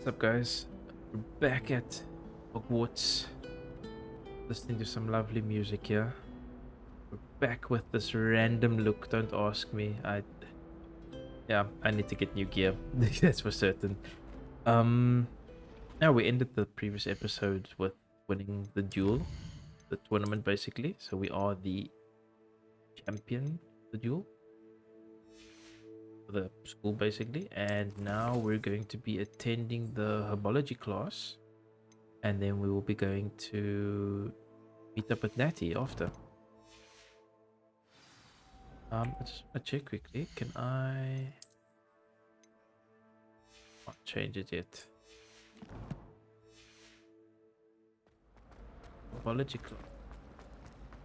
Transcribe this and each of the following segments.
What's up, guys? We're back at Hogwarts, listening to some lovely music here. We're back with this random look. Don't ask me. I need to get new gear. That's for certain. Now we ended the previous episode with winning the duel, the tournament, basically. So we are the champion, of the duel, the school basically, and now we're going to be attending the herbology class, and then we will be going to meet up with Natty after. I just want to check quickly. Can I not change it yet? Herbology class.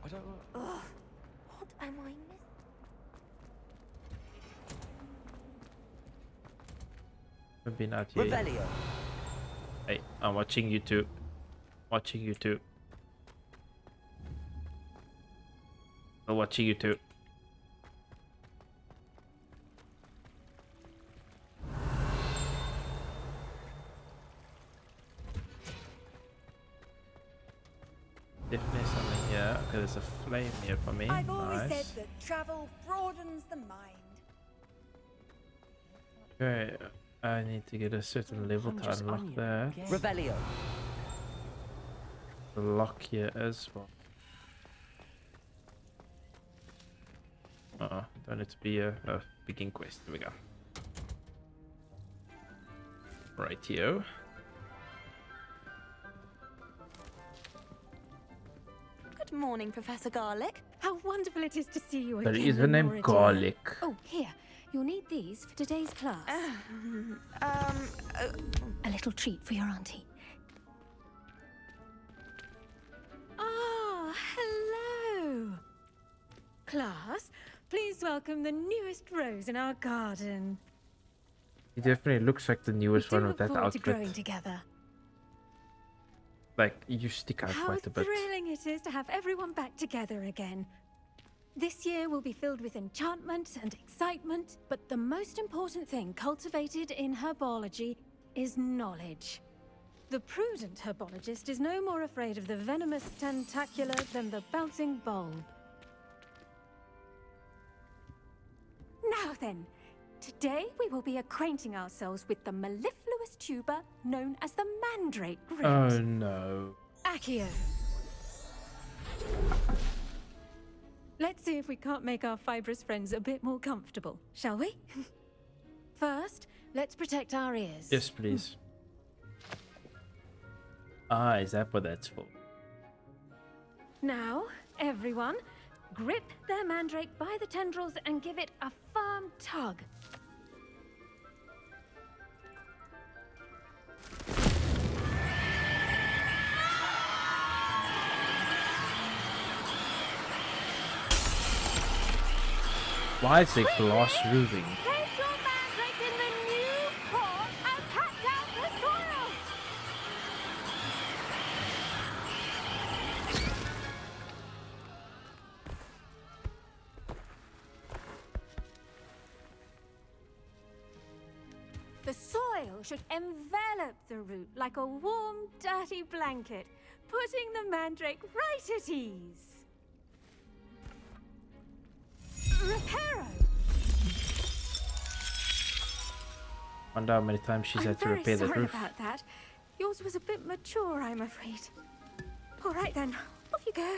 I don't know. Ugh, what am I missing? I've been out here. Revelio. Hey, I'm watching you too. Watching you too. I'm watching you too. Definitely something here. Okay, there's a flame here for me. I've always Nice. said that travel broadens the mind. Okay, I need to get a certain level to Wondrous unlock onion. that. Yes. Revelio. The lock here as well. Don't need to be a begin quest. Here we go. Right here. Good morning, Professor Garlic. How wonderful it is to see you There again. is a name Lenora dear. Garlic. Oh, here. You'll need these for today's class. A little treat for your auntie. Ah, hello. Class, please welcome the newest rose in our garden. He definitely looks like the newest We do one with look that forward to growing outfit. together. Like, you stick out How quite a bit. thrilling it is to have everyone back together again. This year will be filled with enchantment and excitement, but the most important thing cultivated in herbology is knowledge. The prudent herbologist is no more afraid of the venomous tentacular than the bouncing bulb. Now then, today we will be acquainting ourselves with the mellifluous tuber known as the mandrake root. Oh no. Accio. Let's see if we can't make our fibrous friends a bit more comfortable, shall we? First, let's protect our ears. Yes, please. Ah, is that what that's for? Now, everyone, grip their mandrake by the tendrils and give it a firm tug. Why is it glass roofing? Place your mandrake in the new pot and pat down the soil. The soil should envelop the root like a warm, dirty blanket, putting the mandrake right at ease. Reparo! Wonder how many times she's had to I'm repair very the sorry roof. about that. Yours was a bit mature, I'm afraid. All right then, off you go.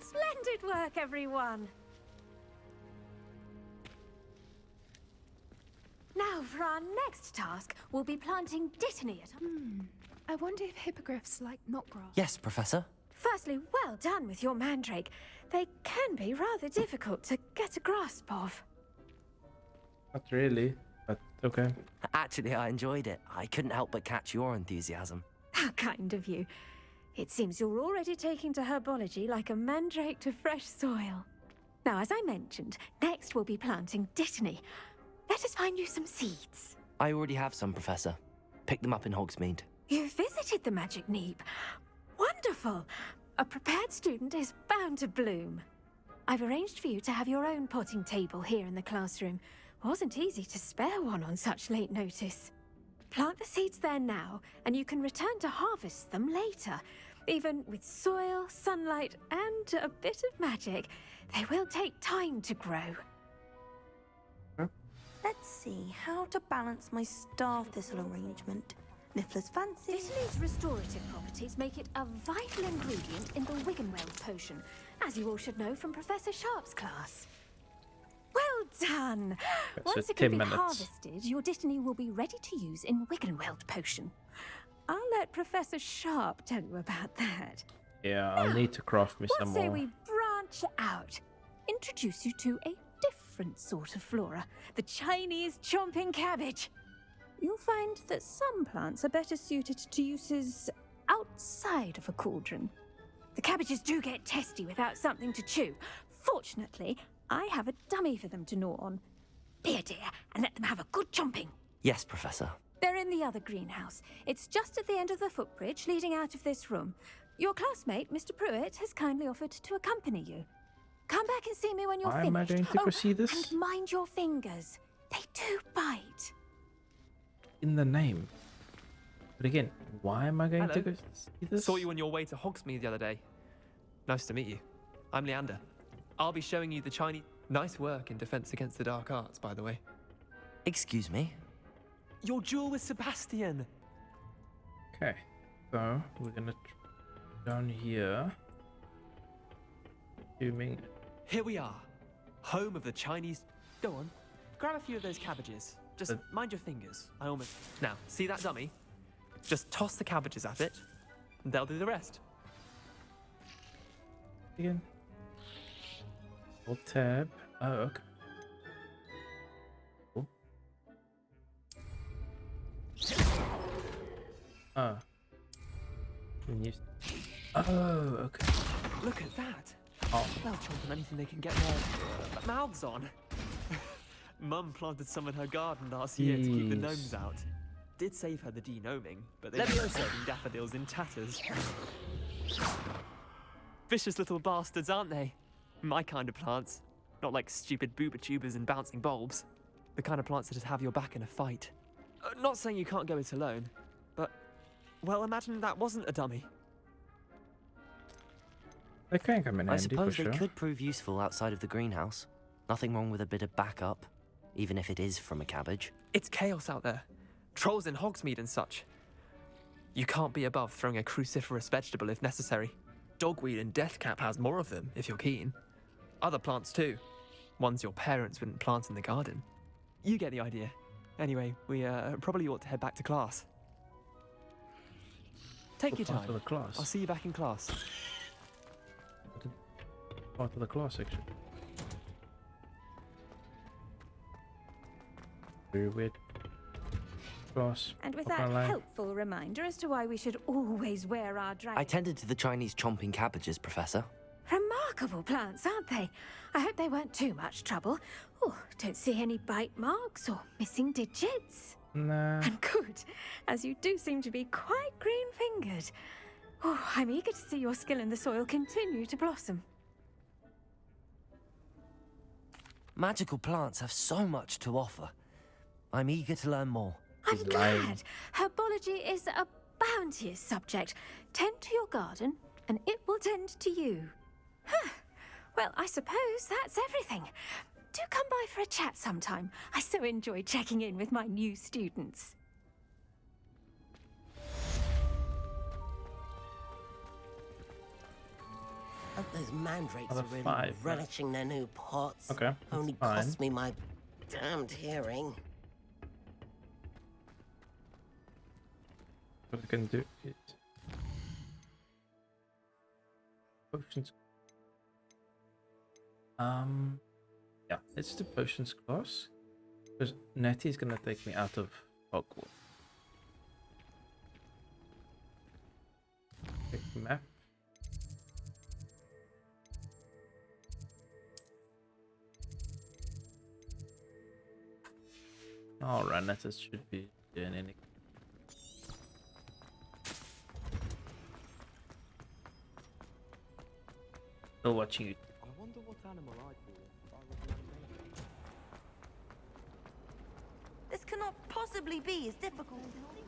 Splendid work, everyone. Now, for our next task, we'll be planting dittany at... I wonder if hippogriffs like knotgrass. Yes, Professor. Firstly, well done with your mandrake. They can be rather difficult to get a grasp of. Not really, but okay. Actually, I enjoyed it. I couldn't help but catch your enthusiasm. How kind of you. It seems you're already taking to herbology like a mandrake to fresh soil. Now, as I mentioned, next we'll be planting dittany. Let us find you some seeds. I already have some, Professor. Picked them up in Hogsmeade. You visited the Magic Neep. Wonderful. A prepared student is bound to bloom. I've arranged for you to have your own potting table here in the classroom. Wasn't easy to spare one on such late notice. Plant the seeds there now, and you can return to harvest them later. Even with soil, sunlight, and a bit of magic, they will take time to grow. Let's see how to balance my star thistle arrangement. Niffler's fancy. Dittany's restorative properties make it a vital ingredient in the Wiggenweld potion, as you all should know from Professor Sharp's class. Well done! So Once it 10 can be minutes. harvested, your Dittany will be ready to use in Wiggenweld potion. I'll let Professor Sharp tell you about that. Yeah, I'll need to craft me What some say more. we branch out? Introduce you to a different sort of flora, the Chinese chomping cabbage. You'll find that some plants are better suited to uses outside of a cauldron. The cabbages do get testy without something to chew. Fortunately, I have a dummy for them to gnaw on. Here, dear, and let them have a good chomping. Yes, Professor. They're in the other greenhouse. It's just at the end of the footbridge leading out of this room. Your classmate, Mr. Pruitt, has kindly offered to accompany you. Come back and see me when you're Why finished. am I going to go see this? And mind your fingers. They do bite. In the name. But again, why am I going to Hello. go see this? Saw you on your way to Hogsmeade the other day. Nice to meet you. I'm Leander. I'll be showing you the Chinese... Nice work in Defense Against the Dark Arts, by the way. Excuse me? Your duel with Sebastian! Okay, so we're gonna down here. Assuming. Here we are. Home of the Chinese... Go on. Grab a few of those cabbages. Just mind your fingers. I almost... Now, see that dummy? Just toss the cabbages at it, and they'll do the rest. Again. Hold tab. Oh, okay. Cool. Oh. When you... Oh, okay. Look at that! Oh, They'll chomp on anything they can get their mouths on. Mum planted some in her garden last year to keep the Jeez. gnomes out. Did save her the de-gnoming, but they were serving daffodils in tatters. Vicious little bastards, aren't they? My kind of plants. Not like stupid booba tubers and bouncing bulbs. The kind of plants that just have your back in a fight. Not saying you can't go it alone, but... Well, imagine that wasn't a dummy. they can come in I handy for suppose sure. they could prove useful outside of the greenhouse. Nothing wrong with a bit of backup, even if it is from a cabbage. It's chaos out there. Trolls in Hogsmeade and such. You can't be above throwing a cruciferous vegetable if necessary. Dogweed and deathcap has more of them, if you're keen. Other plants too. Ones your parents wouldn't plant in the garden. You get the idea. Anyway, we probably ought to head back to class. Take your Part time. of the class. I'll see you back in class. Part of the class section. Very weird. Class. And with Not that gonna lie. helpful reminder as to why we should always wear our I dragon. tended to the Chinese chomping cabbages, Professor. Remarkable plants, aren't they? I hope they weren't too much trouble. Oh, don't see any bite marks or missing digits. Nah. And good, as you do seem to be quite green-fingered. Oh, I'm eager to see your skill in the soil continue to blossom. Magical plants have so much to offer. I'm eager to learn more. I'm He's lying. glad. Herbology is a bounteous subject. Tend to your garden, and it will tend to you. Huh. Well, I suppose that's everything. Do come by for a chat sometime. I so enjoy checking in with my new students. Hope those mandrakes Another are really 5 minutes. relishing their new pots. Okay, that's Only fine. cost me my damned hearing. What I can do is potions. Yeah, it's the potions class because Nettie is gonna take me out of Hogwarts. Pick map. Alright, that should be doing any. Still watching you. I wonder what animal I'd be if I was an animal. This cannot possibly possibly be as difficult as it seems?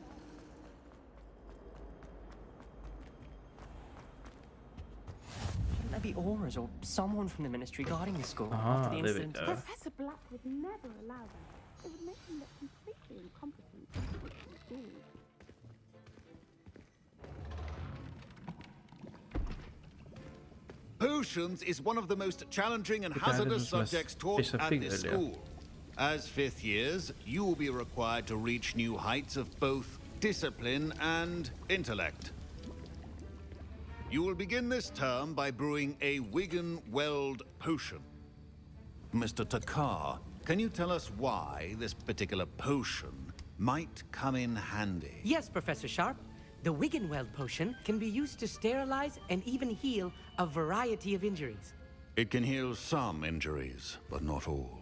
Shouldn't there be auras or someone from the ministry guarding the school Ah, after the there we incident? go. Professor Black would never allow that. It would make him look completely incompetent to teach in school. Potions is one of the most challenging and The guy that hazardous was less subjects taught at specific this earlier. school. As fifth years, you will be required to reach new heights of both discipline and intellect. You will begin this term by brewing a Wigan-Weld potion. Mr. Takar, can you tell us why this particular potion might come in handy? Yes, Professor Sharp. The Wiggenweld potion can be used to sterilize and even heal a variety of injuries. It can heal some injuries, but not all.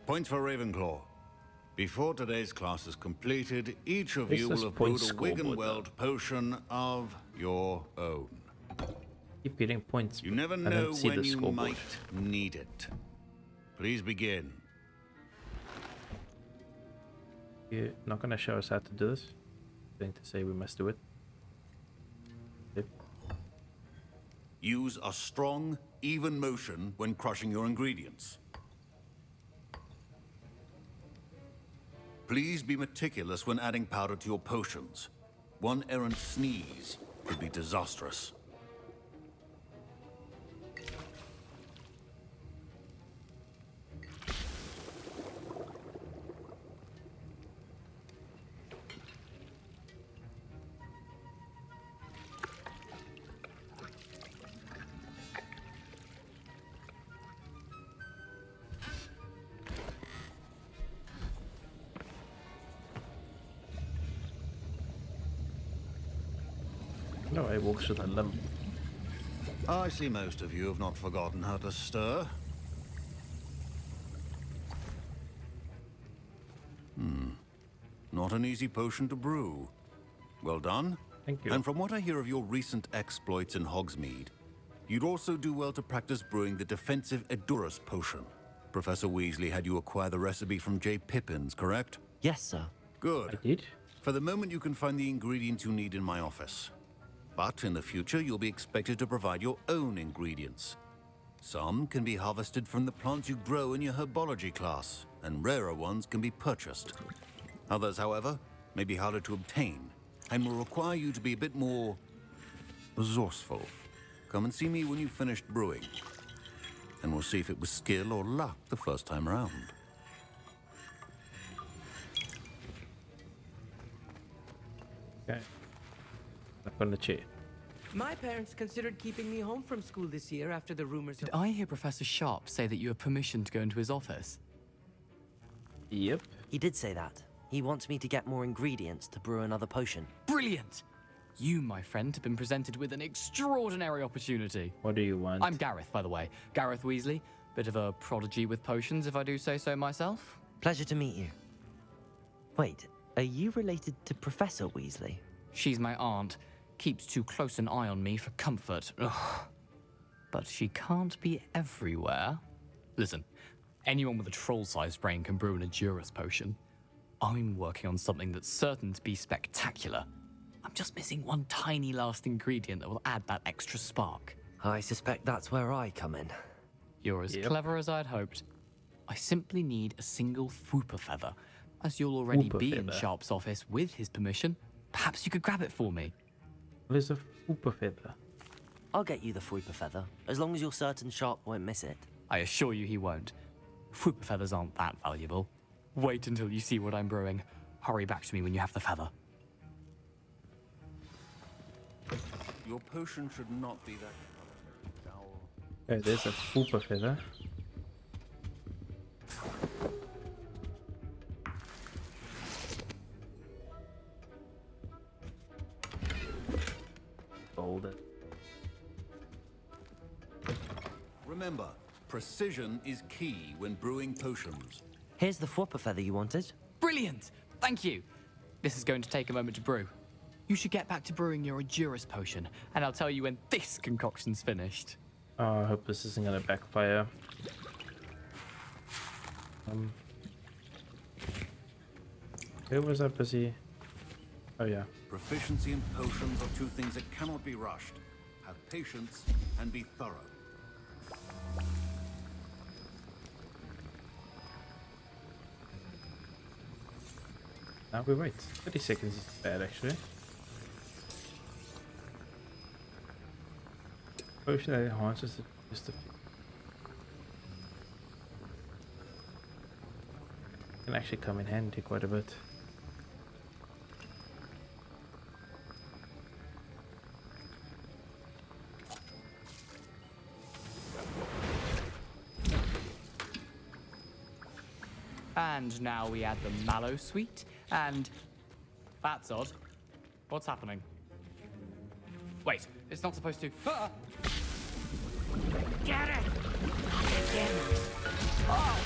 Points for Ravenclaw. Before today's class is completed, each of This you is will have point brewed a scoreboard, Wiggenweld potion of your own. Keep getting points. You never I know don't see when the you scoreboard. might need it. Please begin. You're not gonna show us how to do this. Going to say we must do it. Yep. Use a strong, even motion when crushing your ingredients. Please be meticulous when adding powder to your potions. One errant sneeze could be disastrous. No, he walks with a limp. I see most of you have not forgotten how to stir. Not an easy potion to brew. Well done. Thank you. And from what I hear of your recent exploits in Hogsmeade, you'd also do well to practice brewing the defensive Edurus potion. Professor Weasley had you acquire the recipe from J. Pippin's, correct? Yes, sir. Good. I did. For the moment, you can find the ingredients you need in my office. But in the future, you'll be expected to provide your own ingredients. Some can be harvested from the plants you grow in your herbology class, and rarer ones can be purchased. Others, however, may be harder to obtain, and will require you to be a bit more resourceful. Come and see me when you've finished brewing, and we'll see if it was skill or luck the first time around. Okay. Up on the chair. My parents considered keeping me home from school this year after the rumors Did of... I hear Professor Sharp say that you have permission to go into his office? Yep. He did say that. He wants me to get more ingredients to brew another potion. Brilliant! You, my friend, have been presented with an extraordinary opportunity. What do you want? I'm Gareth, by the way. Gareth Weasley. Bit of a prodigy with potions, if I do say so myself. Pleasure to meet you. Wait, are you related to Professor Weasley? She's my aunt. Keeps too close an eye on me for comfort. Ugh. But she can't be everywhere. Listen, anyone with a troll-sized brain can brew an Edurus potion. I'm working on something that's certain to be spectacular. I'm just missing one tiny last ingredient that will add that extra spark. I suspect that's where I come in. You're as Yep. clever as I'd hoped. I simply need a single Fwooper feather. As you'll already Fwooper be in feather. Sharp's office with his permission, perhaps you could grab it for me. What is a Fwooper feather? I'll get you the Fwooper feather, as long as you're certain Sharp won't miss it. I assure you he won't. Fwooper feathers aren't that valuable. Wait until you see what I'm brewing. Hurry back to me when you have the feather. Your potion should not be that color. Okay, there's a Fwooper feather. Fold it. Remember, precision is key when brewing potions. Here's the Fwooper feather you wanted. Brilliant! Thank you! This is going to take a moment to brew. You should get back to brewing your Edurus potion, and I'll tell you when this concoction's finished. Oh, I hope this isn't gonna backfire. Who was I busy? Oh yeah. Proficiency and potions are two things that cannot be rushed. Have patience and be thorough. Now we wait. 30 seconds is bad actually. Potion that enhances just a few. Can actually come in handy quite a bit. And now we add the mallow sweet, and that's odd. What's happening? Wait, it's not supposed to. Ah! Get it! Oh!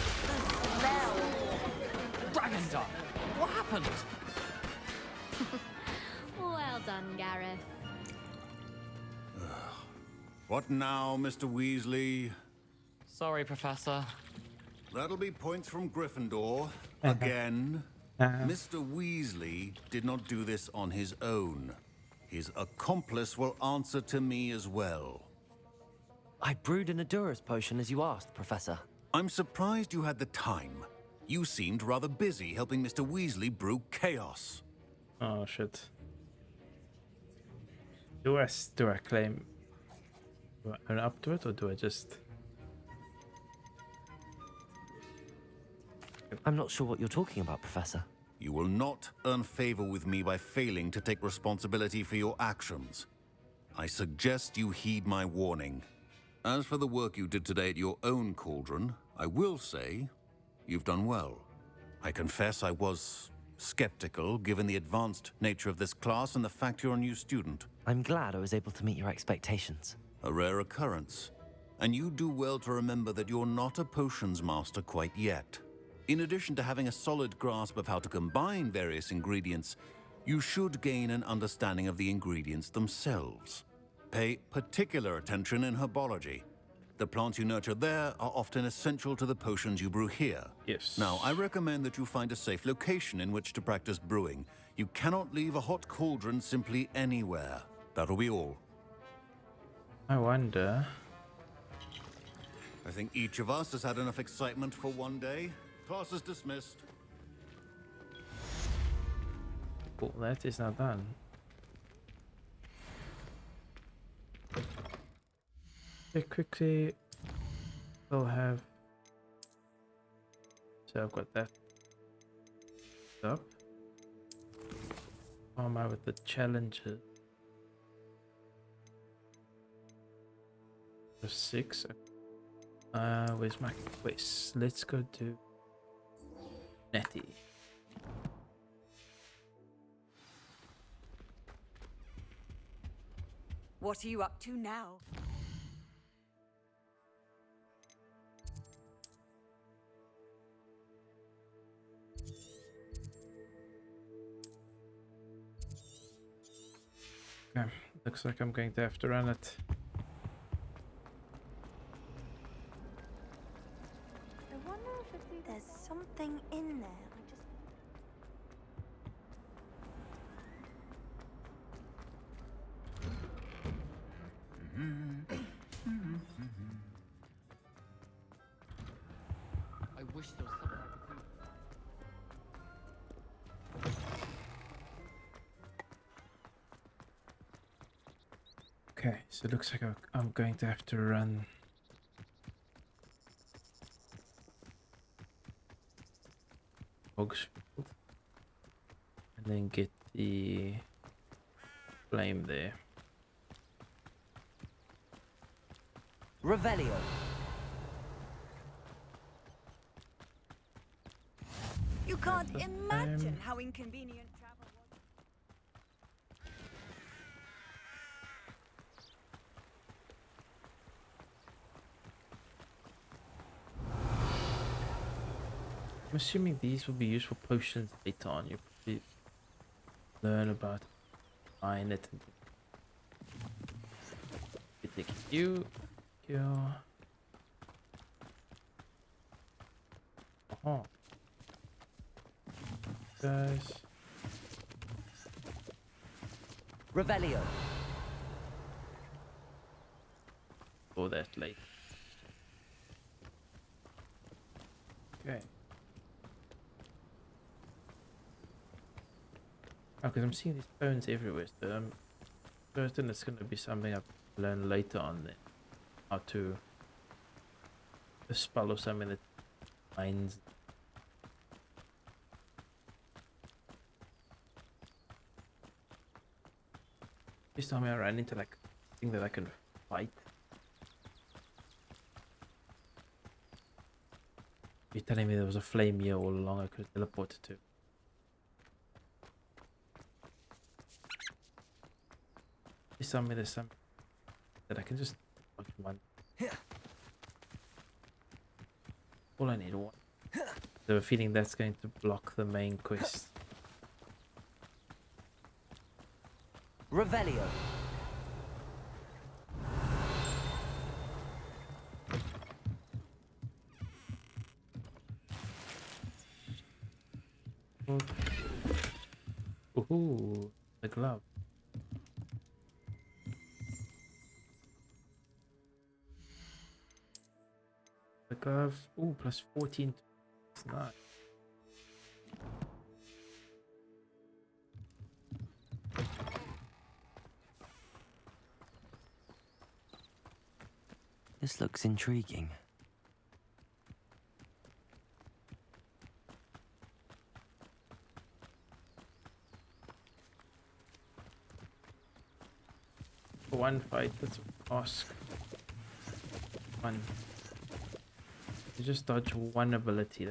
Dragon Dog! What happened? Well done, Gareth. What now, Mr. Weasley? Sorry, Professor. That'll be points from Gryffindor. Again. Mr. Weasley did not do this on his own. His accomplice will answer to me as well. I brewed an Adurus potion as you asked, Professor. I'm surprised you had the time. You seemed rather busy helping Mr. Weasley brew chaos. Oh shit. Do I claim? Do I own up to it, or do I just? I'm not sure what you're talking about, Professor. You will not earn favor with me by failing to take responsibility for your actions. I suggest you heed my warning. As for the work you did today at your own cauldron, I will say you've done well. I confess I was skeptical given the advanced nature of this class and the fact you're a new student. I'm glad I was able to meet your expectations. A rare occurrence. And you do well to remember that you're not a potions master quite yet. In addition to having a solid grasp of how to combine various ingredients, you should gain an understanding of the ingredients themselves. Pay particular attention in herbology. The plants you nurture there are often essential to the potions you brew here. Yes. Now, I recommend that you find a safe location in which to practice brewing. You cannot leave a hot cauldron simply anywhere. That'll be all. I wonder. I think each of us has had enough excitement for one day. Class is dismissed. Cool, that is now done. Okay, quickly, we'll have. So I've got that up. How am I with the challenges? There's 6. Where's my quest? Let's go to Nettie. What are you up to now? Okay, looks like I'm going to have to run it. I wonder if there's something in there. I wish there was something I could do. Okay, so it looks like I'm going to have to run. Hogs. And then get the flame there. Revelio. You can't imagine how inconvenient travel was. I'm assuming these will be used for potions later on. You probably learn about buying it. Take you. Oh. Guys. Revelio. Or that late. Okay. Oh, because I'm seeing these stones everywhere. So I'm certain it's going to be something I learn later on then. How to spell or something that finds. This time I ran into like a thing that I can fight. You're telling me there was a flame here all along I could have teleported to. Please tell me there's something that I can just watch one. All I need one. I have a feeling that's going to block the main quest. Revelio. Ooh, the glove. The glove. Ooh, plus 14. It's not. This looks intriguing. For one fight, let's ask. One. You just dodge one ability.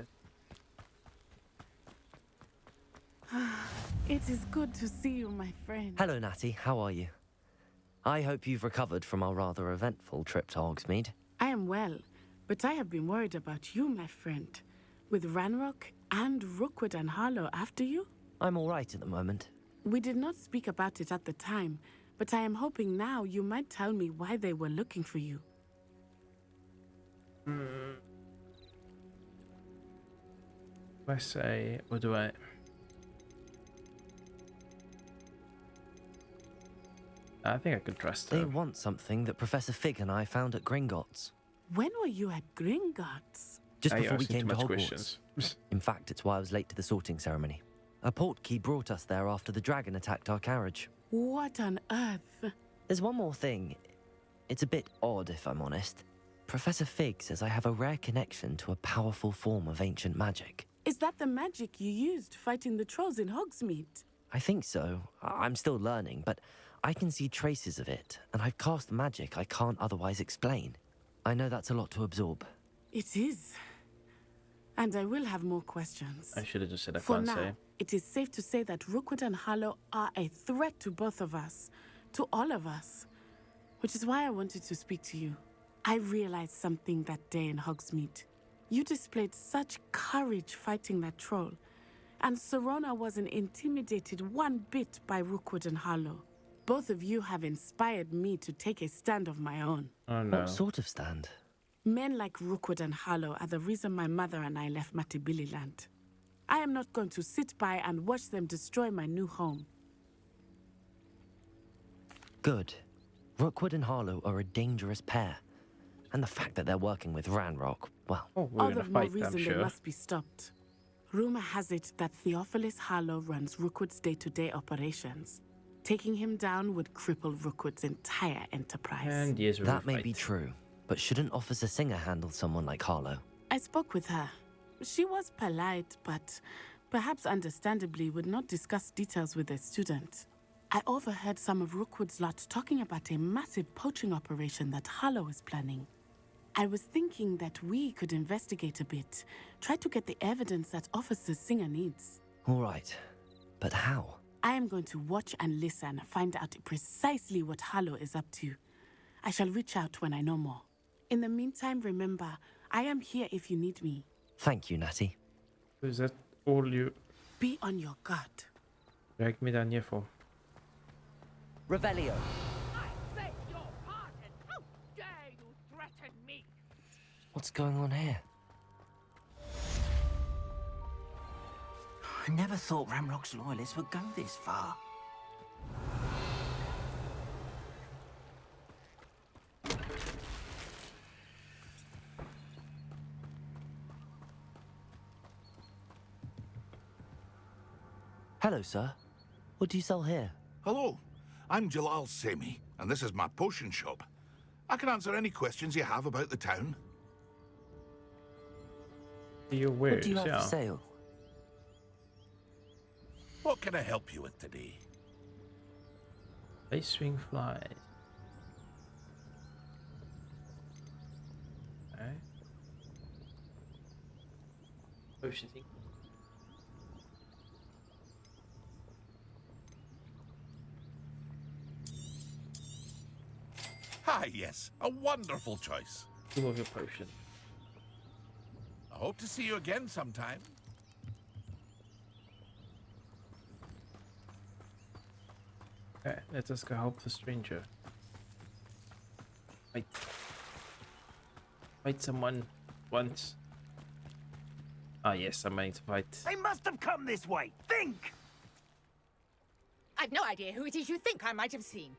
It is good to see you, my friend. Hello, Natty. How are you? I hope you've recovered from our rather eventful trip to Hogsmeade. I am well, but I have been worried about you, my friend. With Ranrock and Rookwood and Harlow after you? I'm all right at the moment. We did not speak about it at the time, but I am hoping now you might tell me why they were looking for you. Do I say, or do I? I think I could trust They them. want something that Professor Fig and I found at Gringotts. When were you at Gringotts? Just Now you're before we asking came too to much Hogwarts. questions. In fact, it's why I was late to the sorting ceremony. A portkey brought us there after the dragon attacked our carriage. What on earth? There's one more thing. It's a bit odd, if I'm honest. Professor Fig says I have a rare connection to a powerful form of ancient magic. Is that the magic you used fighting the trolls in Hogsmeade? I think so. I'm still learning, but I can see traces of it, and I've cast magic I can't otherwise explain. I know that's a lot to absorb. It is. And I will have more questions. I should have just said I For can't now, say. it is safe to say that Rookwood and Harlow are a threat to both of us, to all of us, which is why I wanted to speak to you. I realized something that day in Hogsmeade. You displayed such courage fighting that troll, and Serona wasn't intimidated one bit by Rookwood and Harlow. Both of you have inspired me to take a stand of my own. Oh no. What sort of stand? Men like Rookwood and Harlow are the reason my mother and I left Matibili land. I am not going to sit by and watch them destroy my new home. Good. Rookwood and Harlow are a dangerous pair. And the fact that they're working with Ranrock, well... Oh, we're All in a the more fight, I'm reason sure. they must be stopped. Rumor has it that Theophilus Harlow runs Rookwood's day-to-day operations. Taking him down would cripple Rookwood's entire enterprise. And yes, we're That in a may fight. be true, but shouldn't Officer Singer handle someone like Harlow? I spoke with her. She was polite, but perhaps understandably would not discuss details with a student. I overheard some of Rookwood's lot talking about a massive poaching operation that Harlow is planning. I was thinking that we could investigate a bit, try to get the evidence that Officer Singer needs. All right, but how? I am going to watch and listen, find out precisely what Harlow is up to. I shall reach out when I know more. In the meantime, remember, I am here if you need me. Thank you, Natty. Is that all you Be on your guard. dragged me down here for? Revelio. I beg your pardon. How dare you threaten me? What's going on here? I never thought Ramrock's loyalists would go this far. Hello, sir. What do you sell here? Hello, I'm Jalal Semi, and this is my potion shop. I can answer any questions you have about the town. Your What wares, do you have yeah. for sale? What can I help you with today? Ice swing flies. Okay. Potion thing. Ah, yes, a wonderful choice. You love your potion. I hope to see you again sometime. Okay, let us go help the stranger. Fight. Fight someone once. Ah, yes, I'm going to fight. They must have come this way. Think! I've no idea who it is you think I might have seen.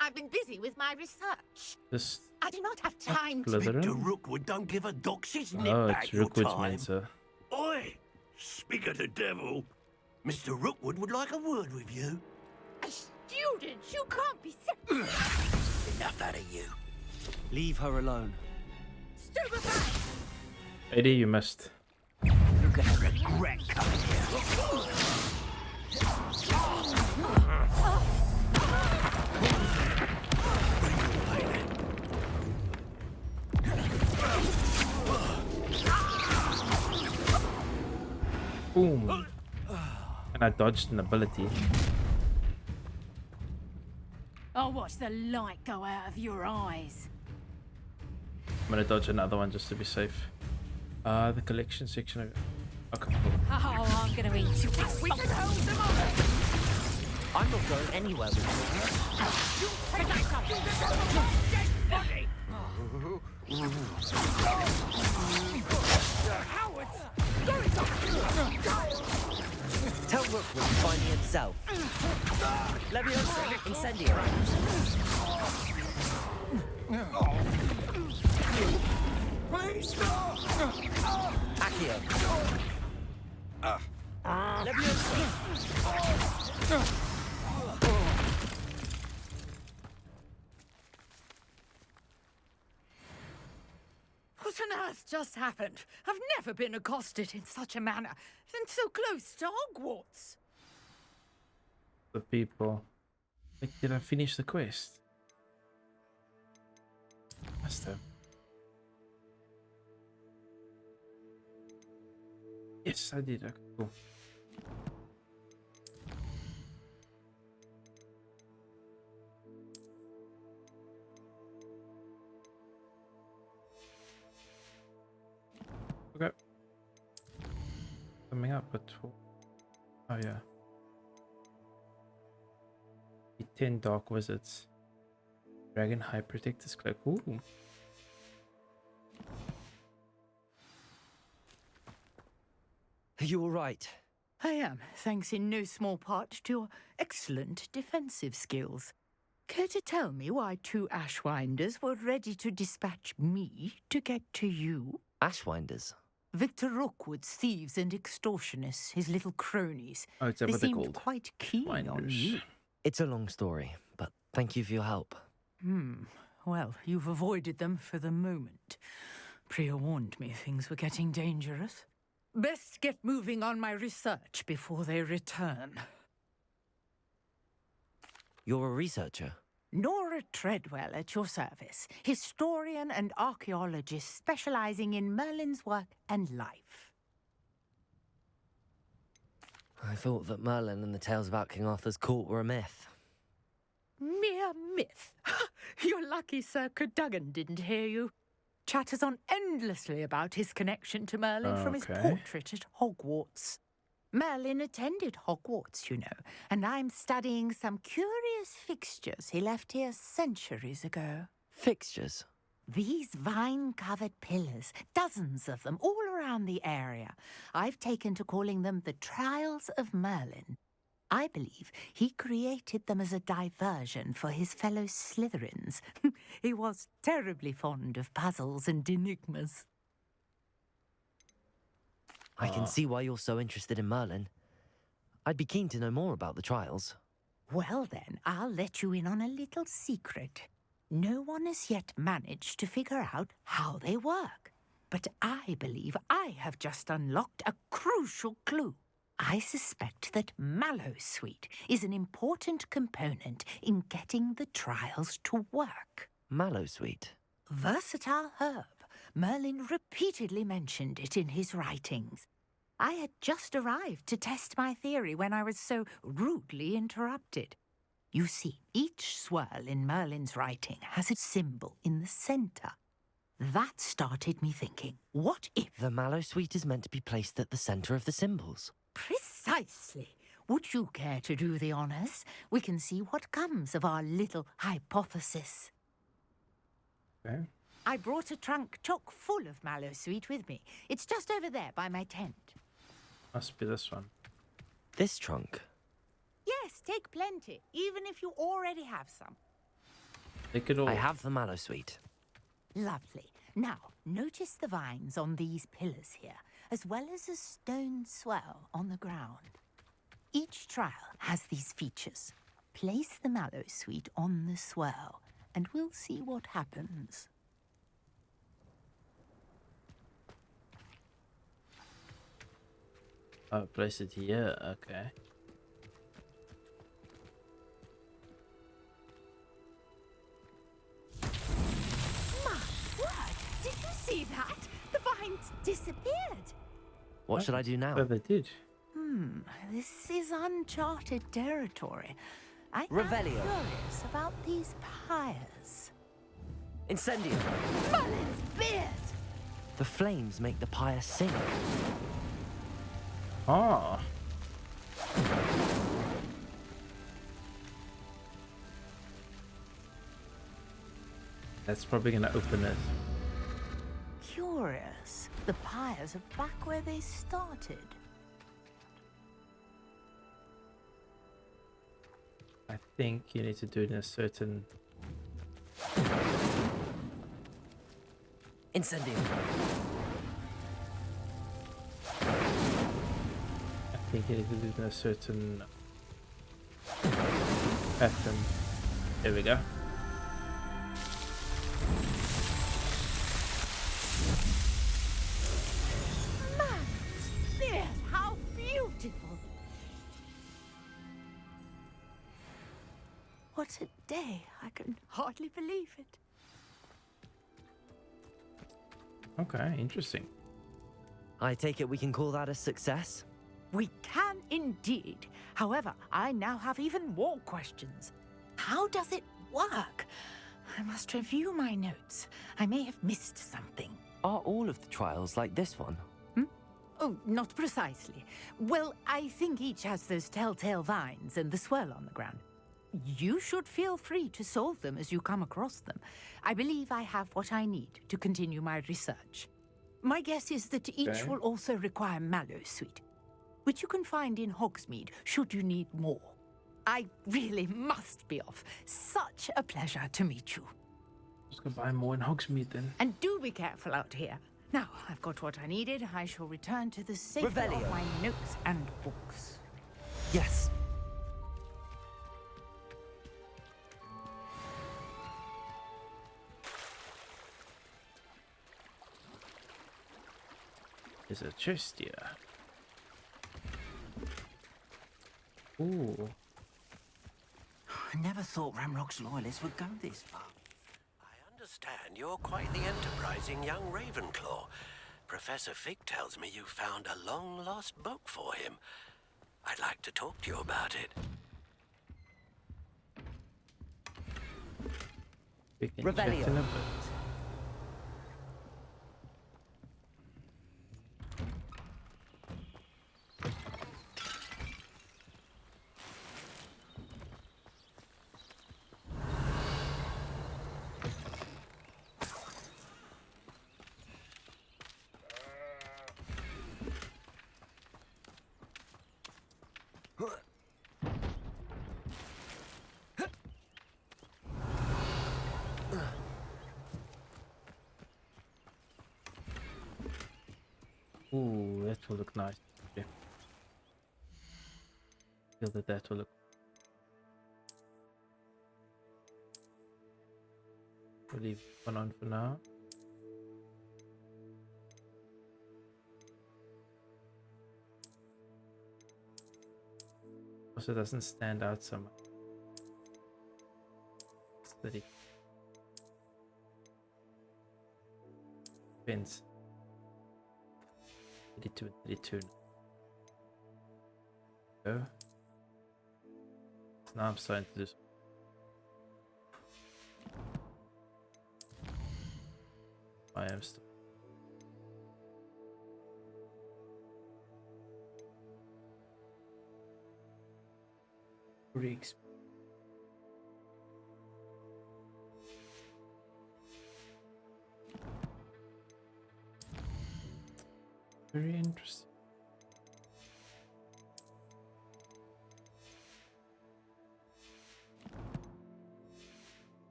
I've been busy with my research. This. I do not have time to... Slytherin? Mr. Rookwood don't give a doxy's nip Oh, back it's your Rookwood's time. man, sir. Oi! Speak of the devil. Mr. Rookwood would like a word with you. A student? You can't be... Enough out of you. Leave her alone. Stupefy! Lady, you must. You're gonna regret coming here. Boom. And I dodged an ability. I'll watch the light go out of your eyes. I'm gonna dodge another one just to be safe. The collection section. Okay, cool. Oh, I'm gonna eat you. We can hold them all! I'm not going anywhere with you. You take that! Dead body! Cowards! Tell Rookwood to find me himself. Leviosa, incendiary. Please stop! Accio. What on earth just happened? I've never been accosted in such a manner, and so close to Hogwarts. The people. Wait, did I finish the quest? Must have. Yes, I did. Okay, cool. Okay. Coming up at 12. Oh yeah. The 10 dark wizards. Dragon High Protector's Cloak. Ooh. Are you all right? I am, thanks in no small part to your excellent defensive skills. Care to tell me why 2 Ashwinders were ready to dispatch me to get to you? Ashwinders? Victor Rookwood's thieves and extortionists, his little cronies. Oh, it's what they they're seemed called. quite keen on you. It's a long story, but thank you for your help. Well, you've avoided them for the moment. Priya warned me things were getting dangerous. Best get moving on my research before they return. You're a researcher? Nora Treadwell at your service, historian and archaeologist specializing in Merlin's work and life. I thought that Merlin and the tales about King Arthur's court were a myth. Mere myth. You're lucky Sir Cadogan didn't hear you. Chatters on endlessly about his connection to Merlin from his Okay. portrait at Hogwarts. Merlin attended Hogwarts, you know, and I'm studying some curious fixtures he left here centuries ago. Fixtures? These vine-covered pillars, dozens of them, all around the area. I've taken to calling them the Trials of Merlin. I believe he created them as a diversion for his fellow Slytherins. He was terribly fond of puzzles and enigmas. I can see why you're so interested in Merlin. I'd be keen to know more about the trials. Well then, I'll let you in on a little secret. No one has yet managed to figure out how they work. But I believe I have just unlocked a crucial clue. I suspect that Mallowsweet is an important component in getting the trials to work. Mallowsweet? Versatile herb. Merlin repeatedly mentioned it in his writings. I had just arrived to test my theory when I was so rudely interrupted. You see, each swirl in Merlin's writing has a symbol in the centre. That started me thinking, what if... The Mallowsweet is meant to be placed at the centre of the symbols. Precisely. Would you care to do the honours? We can see what comes of our little hypothesis. Okay. I brought a trunk chock full of Mallowsweet with me. It's just over there by my tent. Must be this one. This trunk? Yes, take plenty, even if you already have some. Take it all. I have the Mallowsweet. Lovely. Now, notice the vines on these pillars here, as well as a stone swell on the ground. Each trial has these features. Place the Mallowsweet on the swell, and we'll see what happens. Oh, place it here. Okay. My word! Did you see that? The vines disappeared. What should I do now? Oh, they did. This is uncharted territory. I'm Revelio. curious about these pyres. Incendio. Merlin's beard! The flames make the pyre sink. Ah. That's probably gonna open it. Curious. The pyres are back where they started. I think you need to do it in a certain... Incendio. I think you need to do it in a certain pattern. There we go. Yes, how beautiful! What a day! I can hardly believe it. Okay, interesting. I take it we can call that a success? We can indeed. However, I now have even more questions. How does it work? I must review my notes. I may have missed something. Are all of the trials like this one? Oh, not precisely. Well, I think each has those telltale vines and the swirl on the ground. You should feel free to solve them as you come across them. I believe I have what I need to continue my research. My guess is that each will also require Mallowsweet, which you can find in Hogsmeade should you need more. I really must be off. Such a pleasure to meet you. Just go buy more in Hogsmeade then. And do be careful out here. Now, I've got what I needed. I shall return to the safe of Revelio. my notes and books. Yes. There's a chest here. Ooh. I never thought Ramrock's loyalists would go this far. I understand you're quite the enterprising young Ravenclaw. Professor Fig tells me you found a long-lost book for him. I'd like to talk to you about it. We can chat Revelio. in a bit. Ooh, that will look nice. Okay. Feel that will look. We'll leave one on for now. Also, it doesn't stand out so much. It's 30. Pins. 32 and 32. So now I'm starting to do some. I am still. Rigs. Very interesting.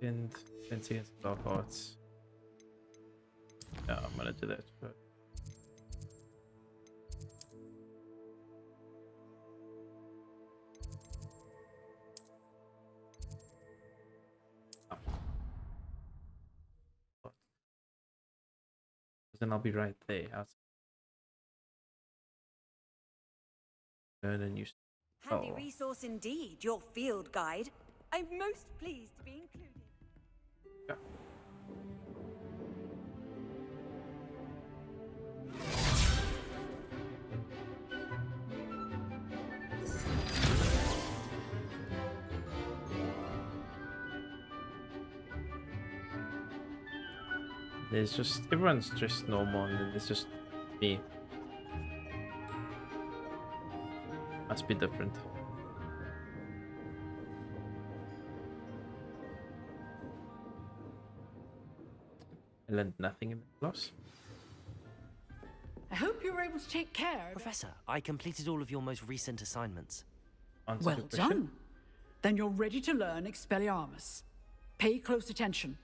And fencing and dark arts. Yeah, I'm gonna do that first. Then I'll be right there. Learn a new. Handy resource indeed, your field guide. I'm most pleased to be included. Yeah. There's just everyone's just normal, and then there's just me. Must be different. I learned nothing in the class. I hope you were able to take care. Professor, I completed all of your most recent assignments. Well done. Then you're ready to learn Expelliarmus. Pay close attention.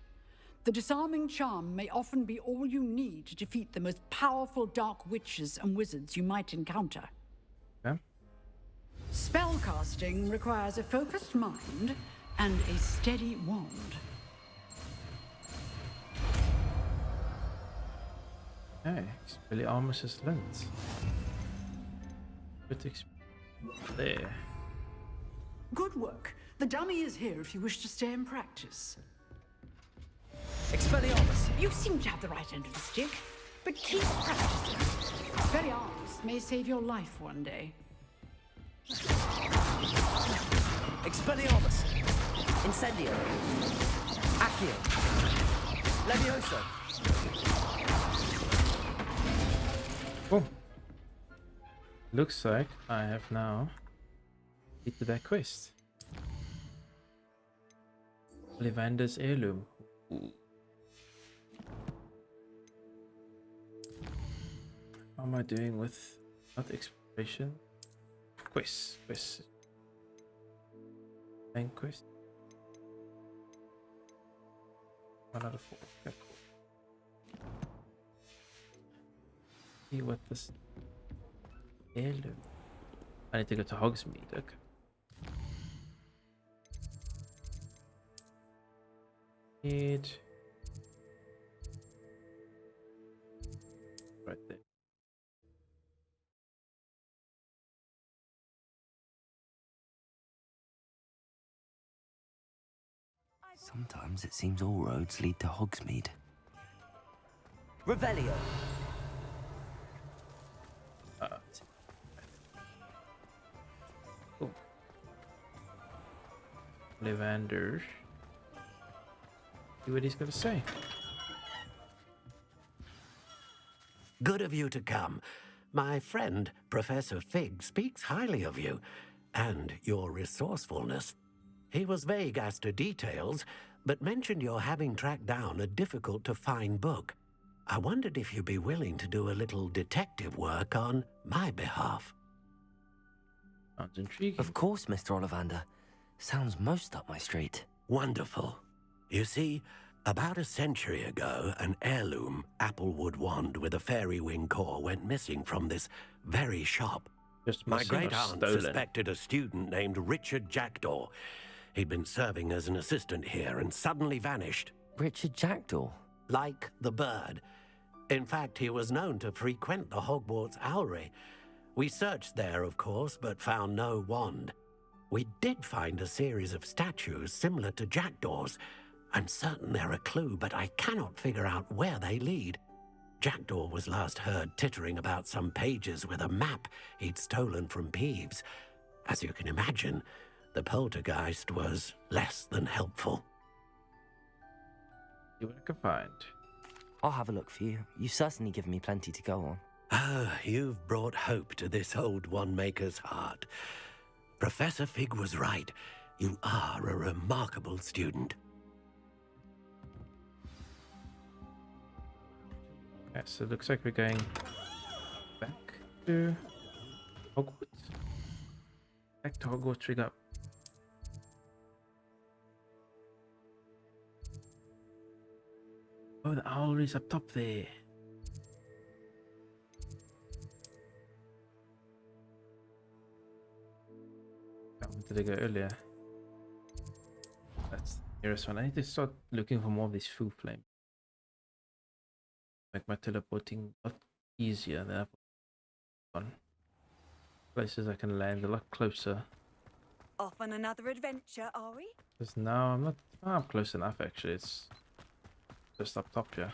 The disarming charm may often be all you need to defeat the most powerful dark witches and wizards you might encounter. Okay. Spellcasting requires a focused mind and a steady wand. Okay, Expelliarmus's lens. There. Good work. The dummy is here if you wish to stay and practice. Expelliarmus! You seem to have the right end of the stick, but keep practicing. Expelliarmus may save your life one day. Expelliarmus! Incendio! Accio! Levioso! Oh. Looks like I have now completed that quest. Olivander's heirloom. Ooh. How am I doing with not exploration? Quest. Main quest. 1 out of 4. Okay, cool. See what this heirloom. I need to go to Hogsmeade. Okay. Right there. Sometimes it seems all roads lead to Hogsmeade. Revelio! Cool. Olivander. See what he's gonna say. Good of you to come. My friend, Professor Fig, speaks highly of you and your resourcefulness. He was vague as to details, but mentioned your having tracked down a difficult-to-find book. I wondered if you'd be willing to do a little detective work on my behalf. Sounds intriguing. Of course, Mr. Ollivander. Sounds most up my street. Wonderful. You see, about a century ago, an heirloom applewood wand with a fairy wing core went missing from this very shop. Just My missing or great-aunt stolen? suspected a student named Richard Jackdaw. He'd been serving as an assistant here and suddenly vanished. Richard Jackdaw? Like the bird. In fact, he was known to frequent the Hogwarts Owlery. We searched there, of course, but found no wand. We did find a series of statues similar to Jackdaw's. I'm certain they're a clue, but I cannot figure out where they lead. Jackdaw was last heard tittering about some pages with a map he'd stolen from Peeves. As you can imagine, the poltergeist was less than helpful. See what I can find. I'll have a look for you. You've certainly given me plenty to go on. Ah, you've brought hope to this old one-maker's heart. Professor Fig was right. You are a remarkable student. Okay, so it looks like we're going back to Hogwarts. Back to Hogwarts we go. Oh, the owlery's up top there. I wanted to go earlier. That's the nearest one. I need to start looking for more of these foo flames. Make my teleporting a lot easier than I've done. Places I can land a lot closer. Off on another adventure, are we? Because now I'm close enough actually. It's just up top here.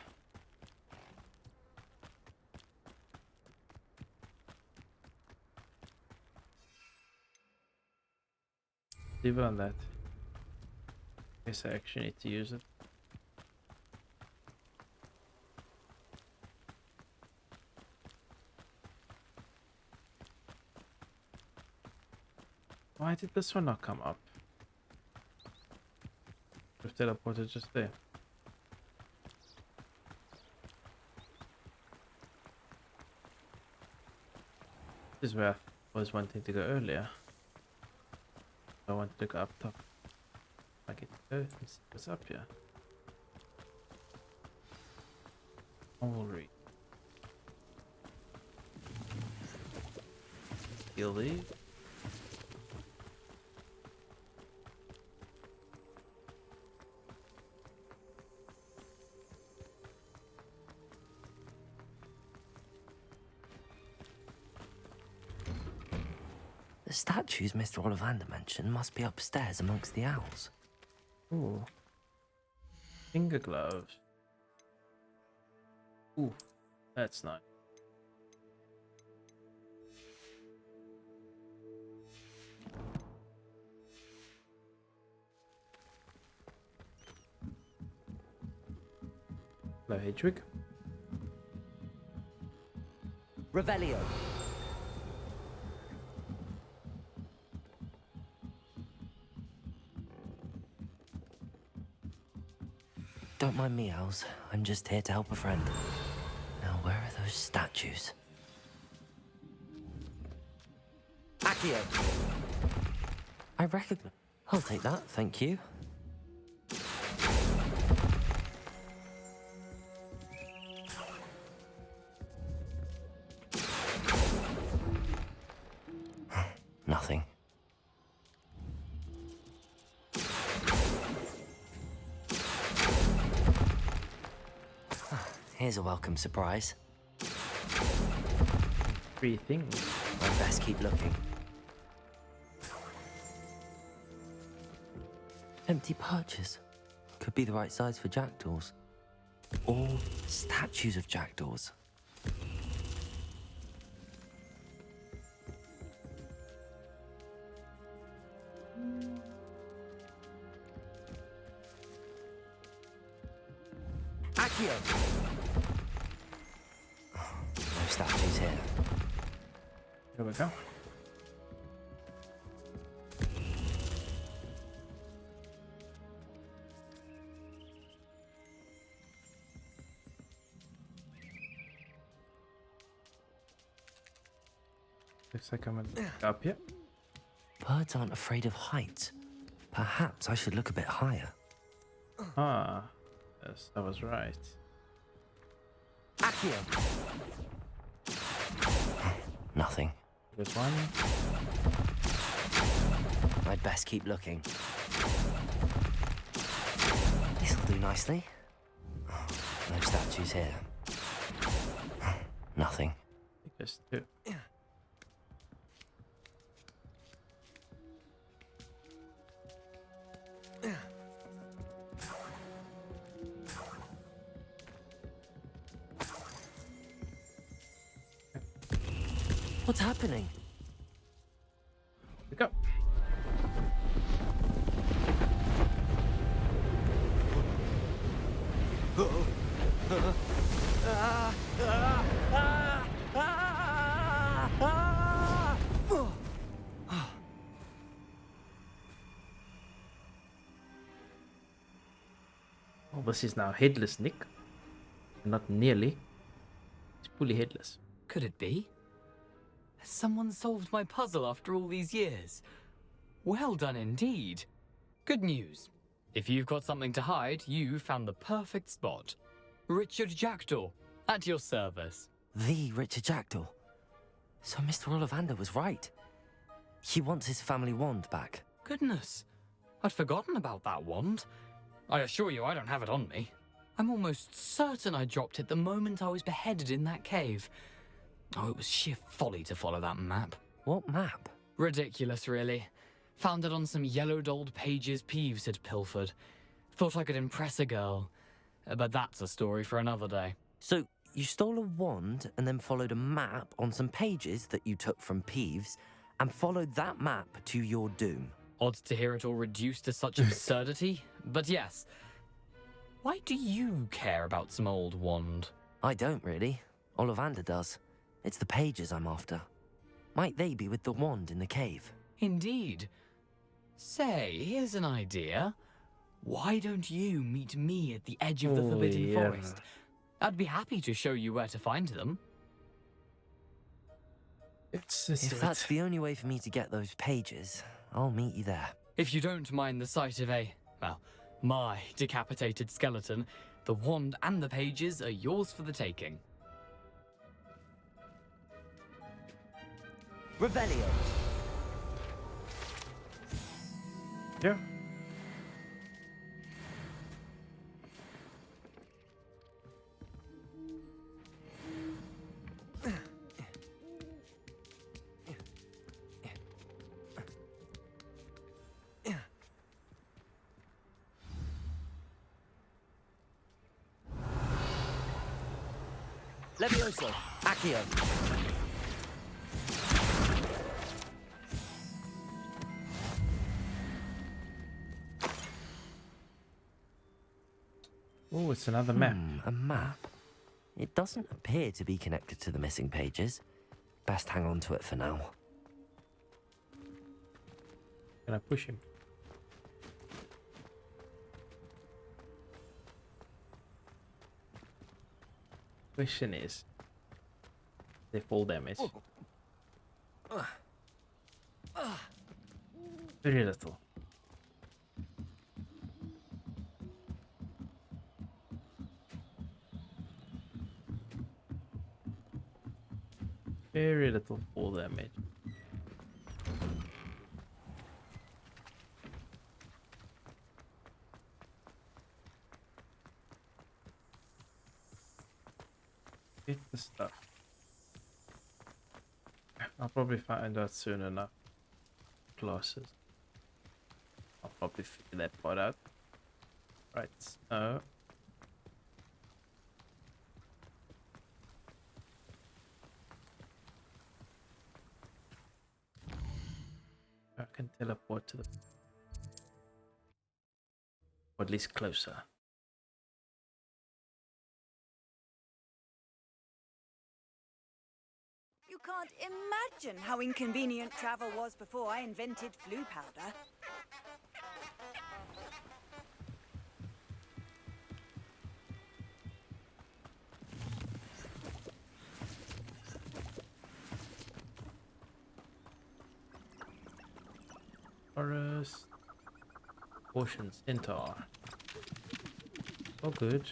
Leave it on that. Guess I actually need to use it. Why did this one not come up? If teleported just there. This is where I was wanting to go earlier. I wanted to go up top. I get to go and see what's up here. Owlery. Steal these. The statues Mr. Ollivander mentioned must be upstairs amongst the owls. Ooh. Finger gloves. Ooh, that's nice. Hello, Hedwig. Revelio. Don't mind me, owls. I'm just here to help a friend. Now, where are those statues? Accio. I recognize. I'll take that, thank you. Nothing. Here's a welcome surprise. 3 things. I'd best keep looking. Empty perches. Could be the right size for jackdaws. Or statues of jackdaws. Accio. No statues here. Here we go. Looks like I'm up here. Birds aren't afraid of heights. Perhaps I should look a bit higher. Ah, yes, I was right. Accio! Nothing. Good one. I'd best keep looking. This'll do nicely. No statues here. Nothing. Just two. What's happening? Pick up. Well, this is now headless, Nick. Not nearly. It's fully headless. Could it be? Has someone solved my puzzle after all these years? Well done indeed. Good news. If you've got something to hide, you found the perfect spot. Richard Jackdaw, at your service. The Richard Jackdaw. So Mr. Ollivander was right. He wants his family wand back. Goodness, I'd forgotten about that wand. I assure you I don't have it on me. I'm almost certain I dropped it the moment I was beheaded in that cave. Oh, it was sheer folly to follow that map. What map? Ridiculous, really. Found it on some yellowed old pages Peeves had pilfered. Thought I could impress a girl. But that's a story for another day. So, you stole a wand and then followed a map on some pages that you took from Peeves and followed that map to your doom. Odd to hear it all reduced to such absurdity, but yes. Why do you care about some old wand? I don't really. Ollivander does. It's the pages I'm after. Might they be with the wand in the cave? Indeed. Say, here's an idea. Why don't you meet me at the edge of the Forbidden Forest? I'd be happy to show you where to find them. If that's the only way for me to get those pages, I'll meet you there. If you don't mind the sight of my decapitated skeleton, the wand and the pages are yours for the taking. Revelio. Yeah. Levioso. Accio. Oh, it's another map. A map. It doesn't appear to be connected to the missing pages. Best hang on to it for now. Can I push him? Question is, they fall damage. Very little. Very little fall damage. Get the stuff. I'll probably find out soon enough. Glasses. I'll probably figure that part out. Right, so I can teleport to the, or at least closer. You can't imagine how inconvenient travel was before I invented flu powder. Forest. Ocean Centaur. Oh, good.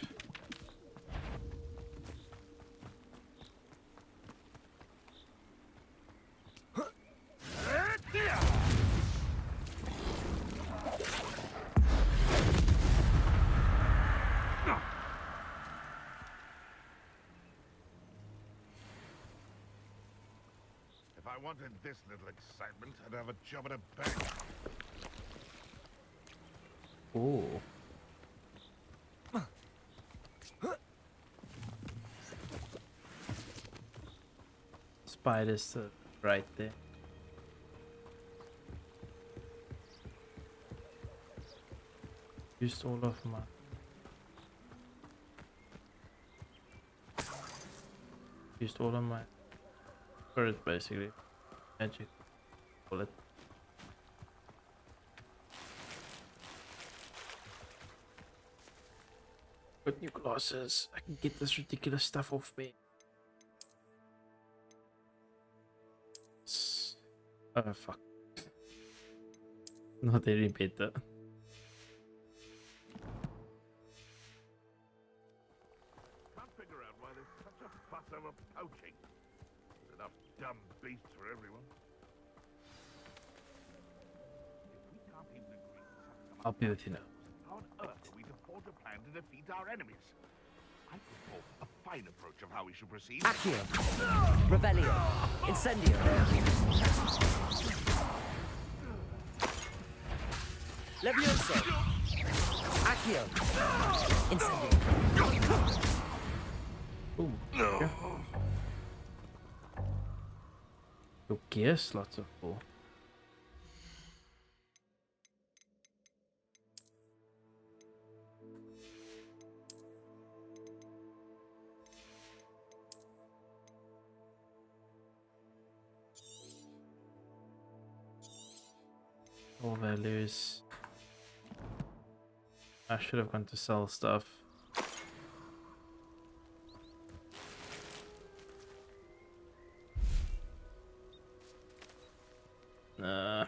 If I wanted this little excitement, I'd have a job at a bank. Oh. Spiders right there. Used all of my spirit basically. Magic. Bullet. Got new glasses. I can get this ridiculous stuff off me. Oh fuck. Not any better. Can't figure out why there's such a fuss over poaching. There's enough dumb beasts for everyone. If we can't even agree to something I'll be with you now. how on earth are we to forge a plan to defeat our enemies? I put forth a fine approach of how we should proceed. Accio. Revelio. Incendio. Levioso. Accio. Incendio. Ooh. Yeah. Your gear slots are full. All values. I should have gone to sell stuff. Nah.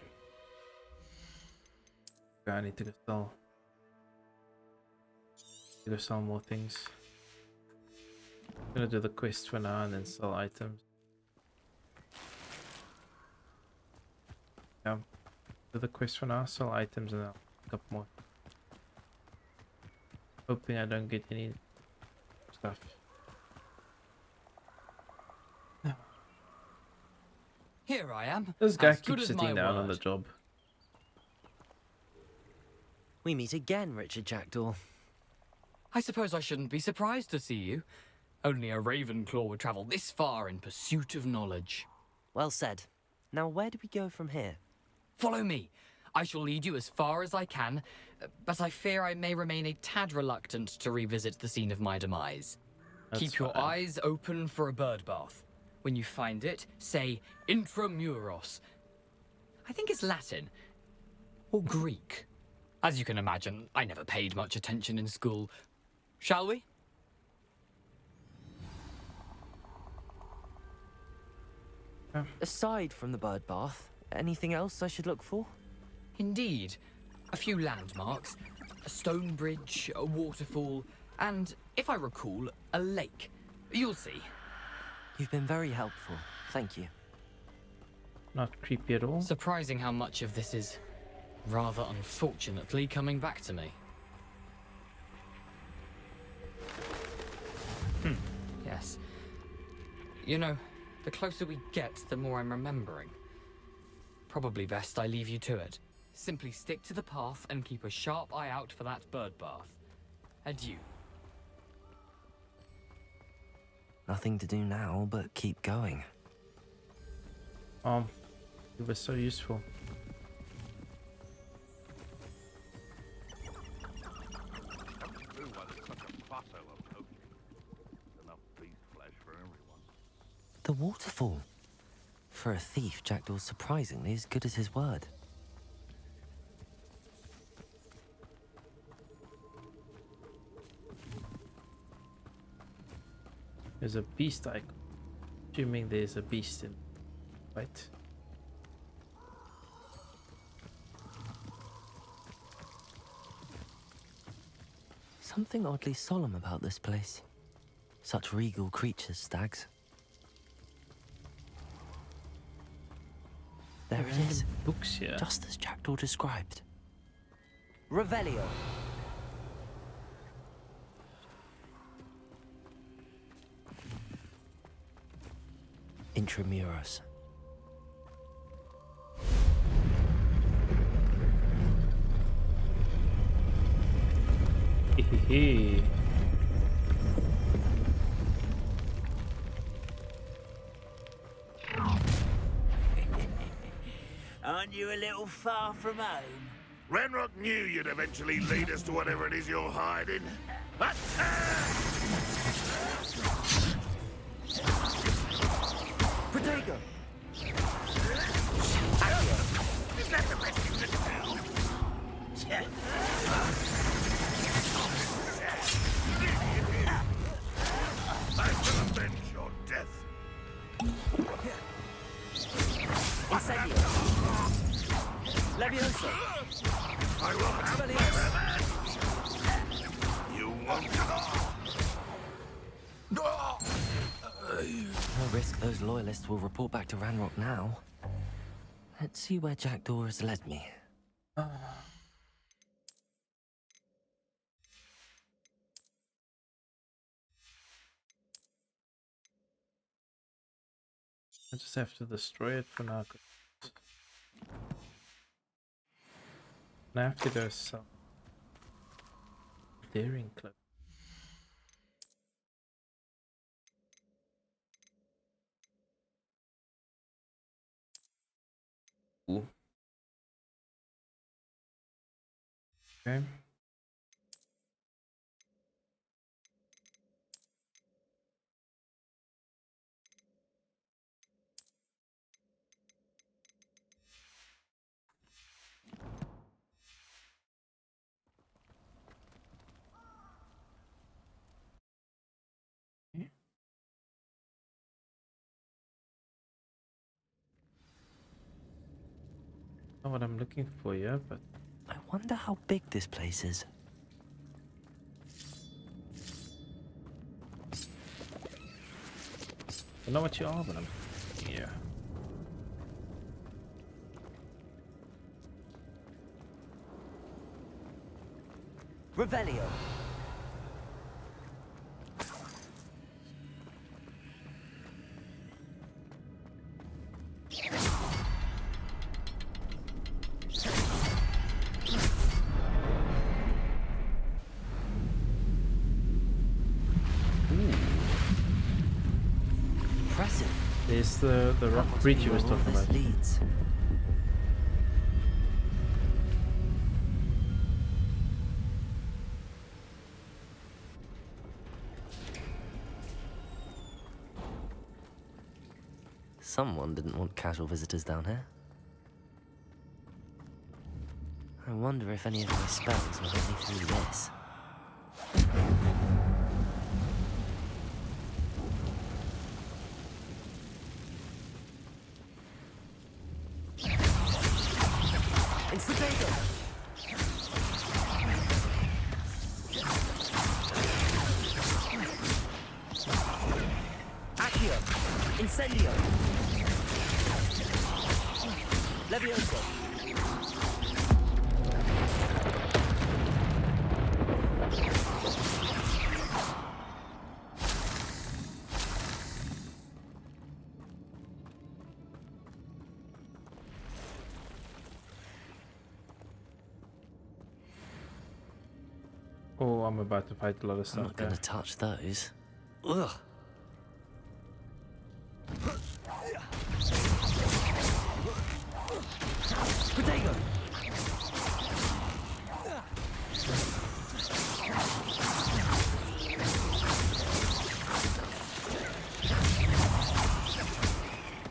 I need to go sell. Go sell more things. I'm gonna do the quest for now and then sell items. Yeah. Do the quest for now, sell items, and I'll pick up more. Hoping I don't get any stuff. Here I am. This guy as good keeps as my sitting down on the word. job. We meet again, Richard Jackdaw. I suppose I shouldn't be surprised to see you. Only a Ravenclaw would travel this far in pursuit of knowledge. Well said. Now where do we go from here? Follow me. I shall lead you as far as I can, but I fear I may remain a tad reluctant to revisit the scene of my demise. That's Keep your fine. eyes open for a bird bath. When you find it, say intramuros. I think it's Latin. Or Greek. As you can imagine, I never paid much attention in school. Shall we? Aside from the bird bath, anything else I should look for? Indeed. A few landmarks, a stone bridge, a waterfall, and, if I recall, a lake. You'll see. You've been very helpful. Thank you. Not creepy at all. Surprising how much of this is, rather unfortunately, coming back to me. Yes. You know, the closer we get, the more I'm remembering. Probably best I leave you to it. Simply stick to the path and keep a sharp eye out for that bird bath. Adieu. Nothing to do now but keep going. It was so useful. True why there's such a fuss over poaching. There's enough beast flesh for everyone. The waterfall. For a thief, Jackdaw's surprisingly as good as his word. There's a beast icon. Assuming there's a beast in, right? something oddly solemn about this place. Such regal creatures, stags. There it is. Books here. Just as Jackdaw described. Revelio. Intramuros. Hehehe. Aren't you a little far from home? Ranrock knew you'd eventually lead us to whatever it is you're hiding. Protego. Is that the best you can do? I shall avenge your death. Incendio. Levioso. I will have my revenge. You won't. No risk those loyalists will report back to Ranrock now. Let's see where Jackdaw has led me. I just have to destroy it for now. I have to go some daring clip. Ooh. Okay. Not what I'm looking for, yeah, but I wonder how big this place is. I know what you are, but I'm here. Revelio. Impressive. There's the rock bridge you was talking about. Leads. Someone didn't want casual visitors down here. I wonder if any of my spells will get me through this. Incendio. Accio. Incendio. Levioso. Oh, I'm about to fight a lot of stuff. I'm not going to touch those. Ugh. Protego.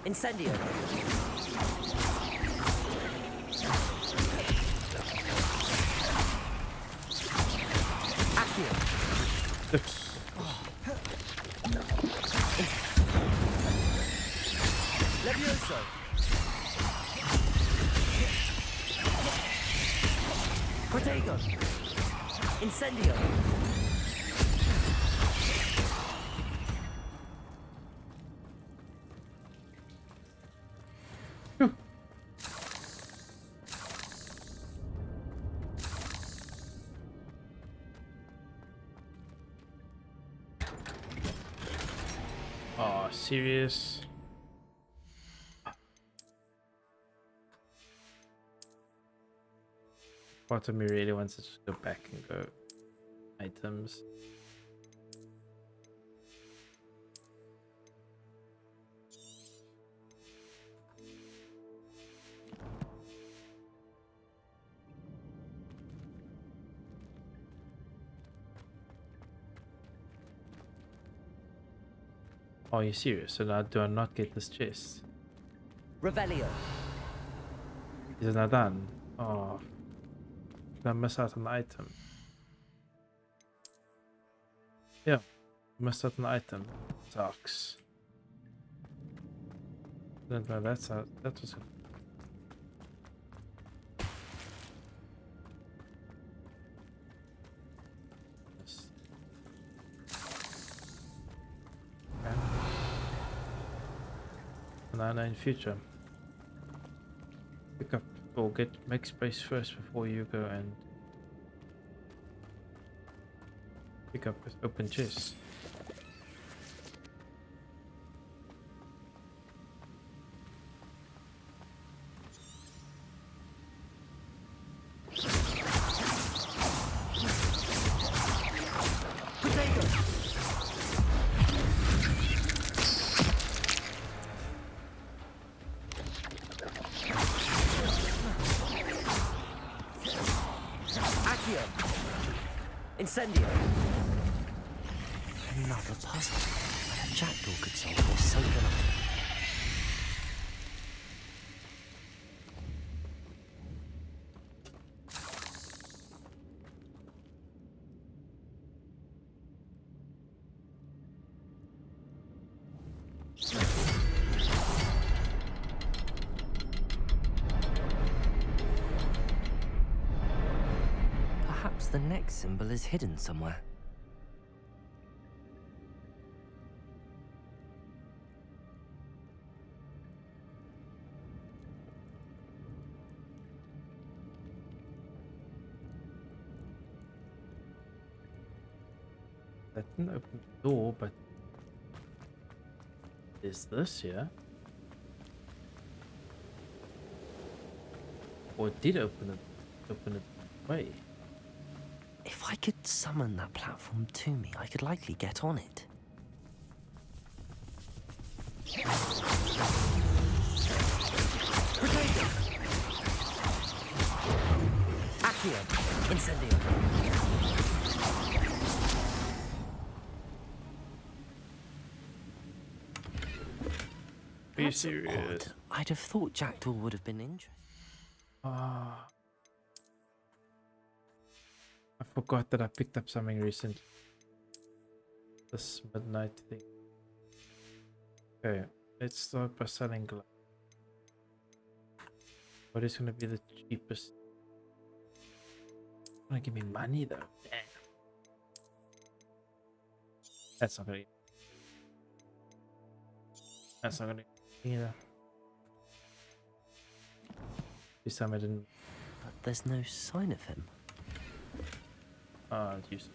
Incendio. Accio. Levioso. Protego. Incendio. Oh, serious? Part of me really wants to just go back and go items. Oh, are you serious? So now do I not get this chest? Revelio. Is it not done? Oh, did I miss out on the item? Yeah, missed out on the item. Sucks. Didn't know that was. And I know in future. Pick up or make space first before you go and pick up this open chest. Incendio. Another puzzle. A jackdaw could solve this, so can I. The next symbol is hidden somewhere. That didn't open the door, but is this here? Or it did open it way. If I could summon that platform to me, I could likely get on it. Potato! Accio! Incendio! Are you serious? Odd. I'd have thought Jackdaw would have been interested. I forgot that I picked up something recently. This midnight thing. Okay, let's start by selling gloves. What is going to be the cheapest? It's going to give me money though. Damn. That's not going to. That's not going to either. This time I didn't. But there's no sign of him. Use.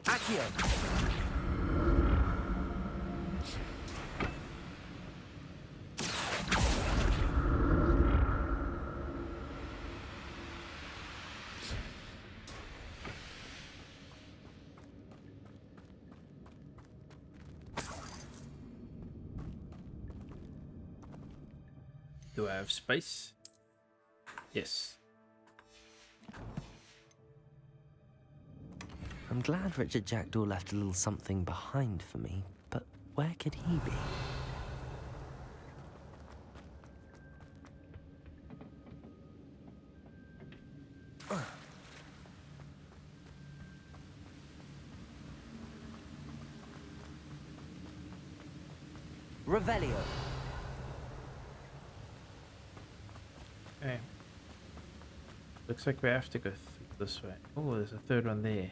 Accio! Do I have space? Yes. I'm glad Richard Jackdaw left a little something behind for me, but where could he be? Revelio. Okay. Looks like we have to go this way. Oh, there's a third one there.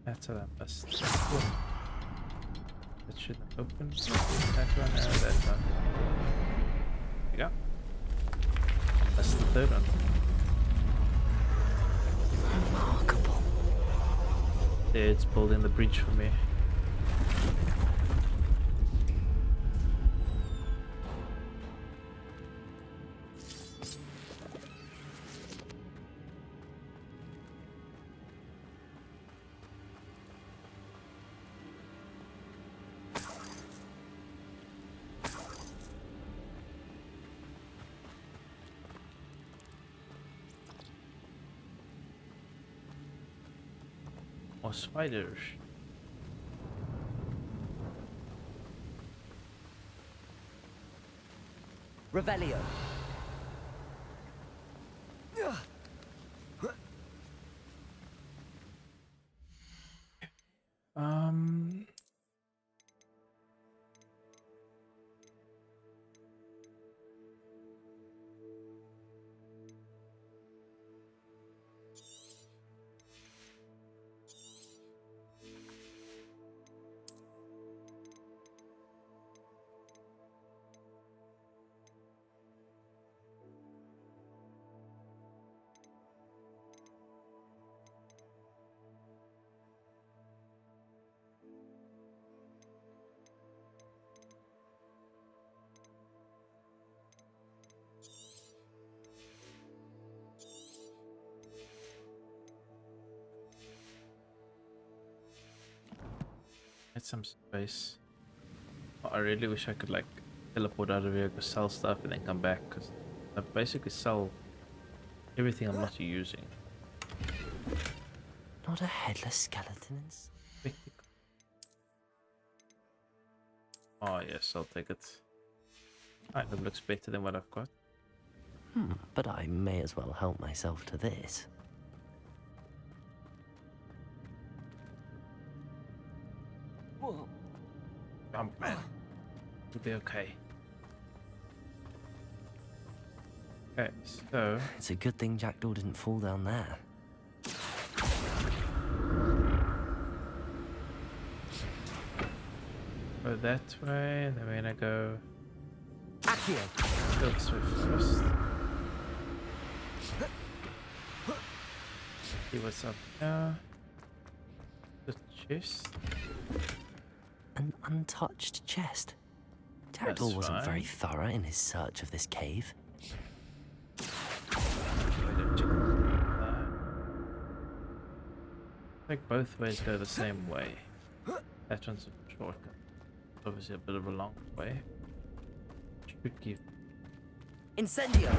That's what I missed. Oh. That shouldn't open. That one, that one. There we go. That's the third one. Remarkable. There, it's building the bridge for me. More spiders. Revelio. Um. Get some space. Oh, I really wish I could like teleport out of here, go sell stuff, and then come back. Cause I basically sell everything I'm not using. Not a headless skeleton. Oh yes, I'll take it. Item looks better than what I've got. But I may as well help myself to this. Jump, man. It'll be okay. Okay, so... It's a good thing Jackdaw didn't fall down there. Go that way, and then we're gonna go... Accio. Go this way first. See what's up here. The chest. An untouched chest. Jackdaw wasn't very thorough in his search of this cave. I think both ways go the same way. That one's a shortcut. Obviously a bit of a long way. Should give Incendio.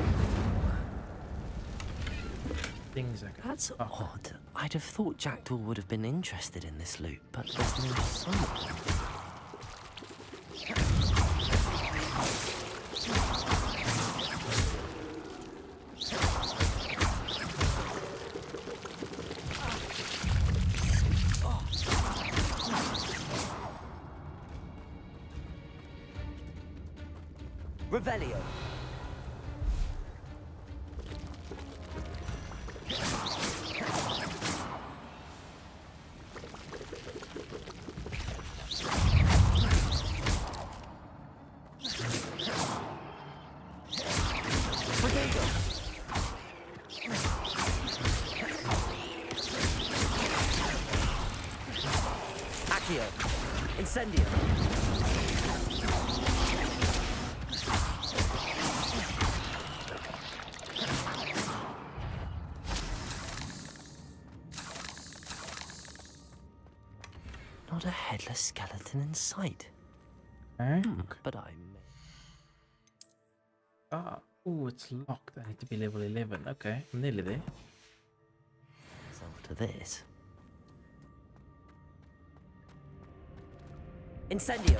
things I can. That's odd. I'd have thought Jackdaw would have been interested in this loot, but there's no sign. Revelio. Accio. Incendio. Not a headless skeleton in sight. Okay. But I may... Ah, oh, it's locked. I need to be level 11. Okay, I'm nearly there. Myself to this. Incendio.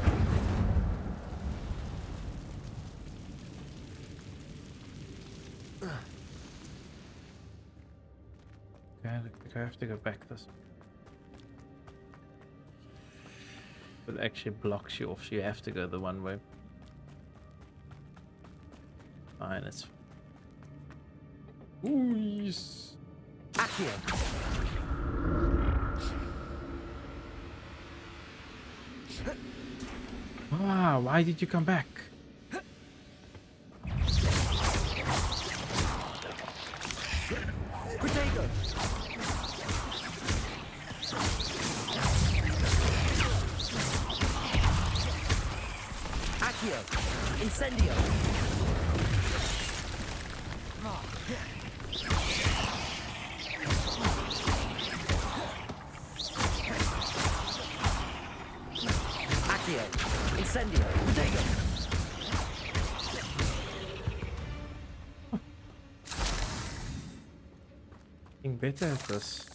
Okay, I think I have to go back this way. But it actually blocks you off, so you have to go the one way. Fine, it's... Ooh, yes. Accio. Wow, why did you come back? Protego. Accio! Incendio! Accio! Incendio! Protego! Getting better at this.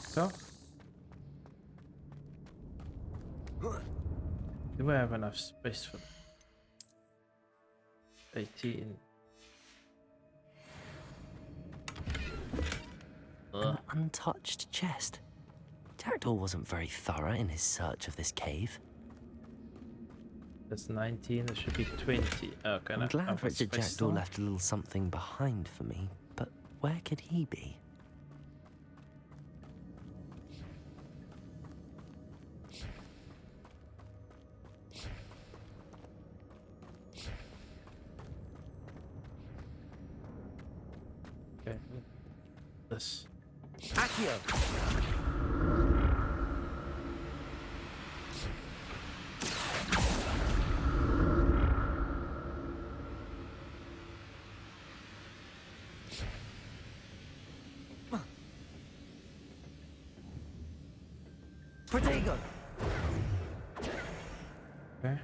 So, do I have enough space for that? 18. An untouched chest. Jackdaw wasn't very thorough in his search of this cave. That's 19, there should be 20. Okay, I'm glad Richard Jackdaw left a little something behind for me, but where could he be? Okay, this. Accio! Protego! Okay.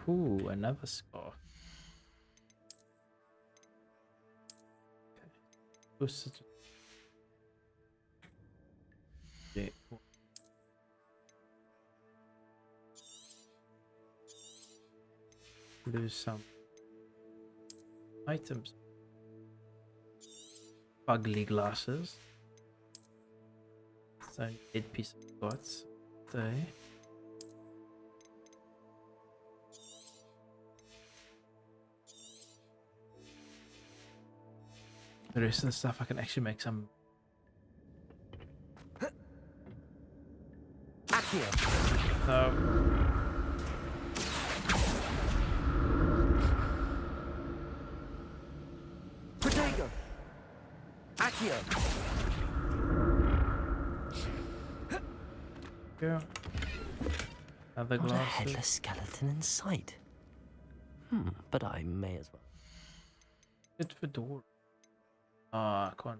Ooh, another scar. Okay. Yeah. Lose some items. Ugly glasses. So, 8 piece of pots. Okay. The rest of the stuff I can actually make some. Accio! No. Protego! Accio! Yeah. Other Not a glasses. headless skeleton in sight. But I may as well. Good for door. Ah, I can't.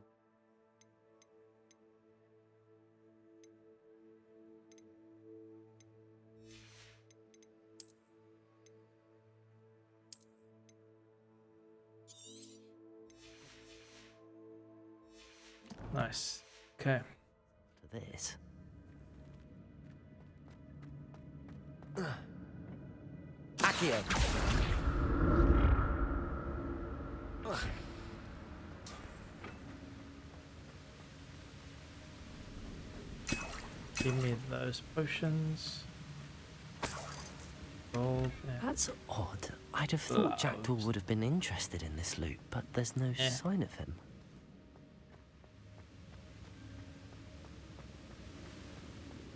Nice. Okay. To this. Accio! Give me those potions. Gold. Yeah. That's odd. I'd have thought Jackdaw would have been interested in this loot, but there's no sign of him.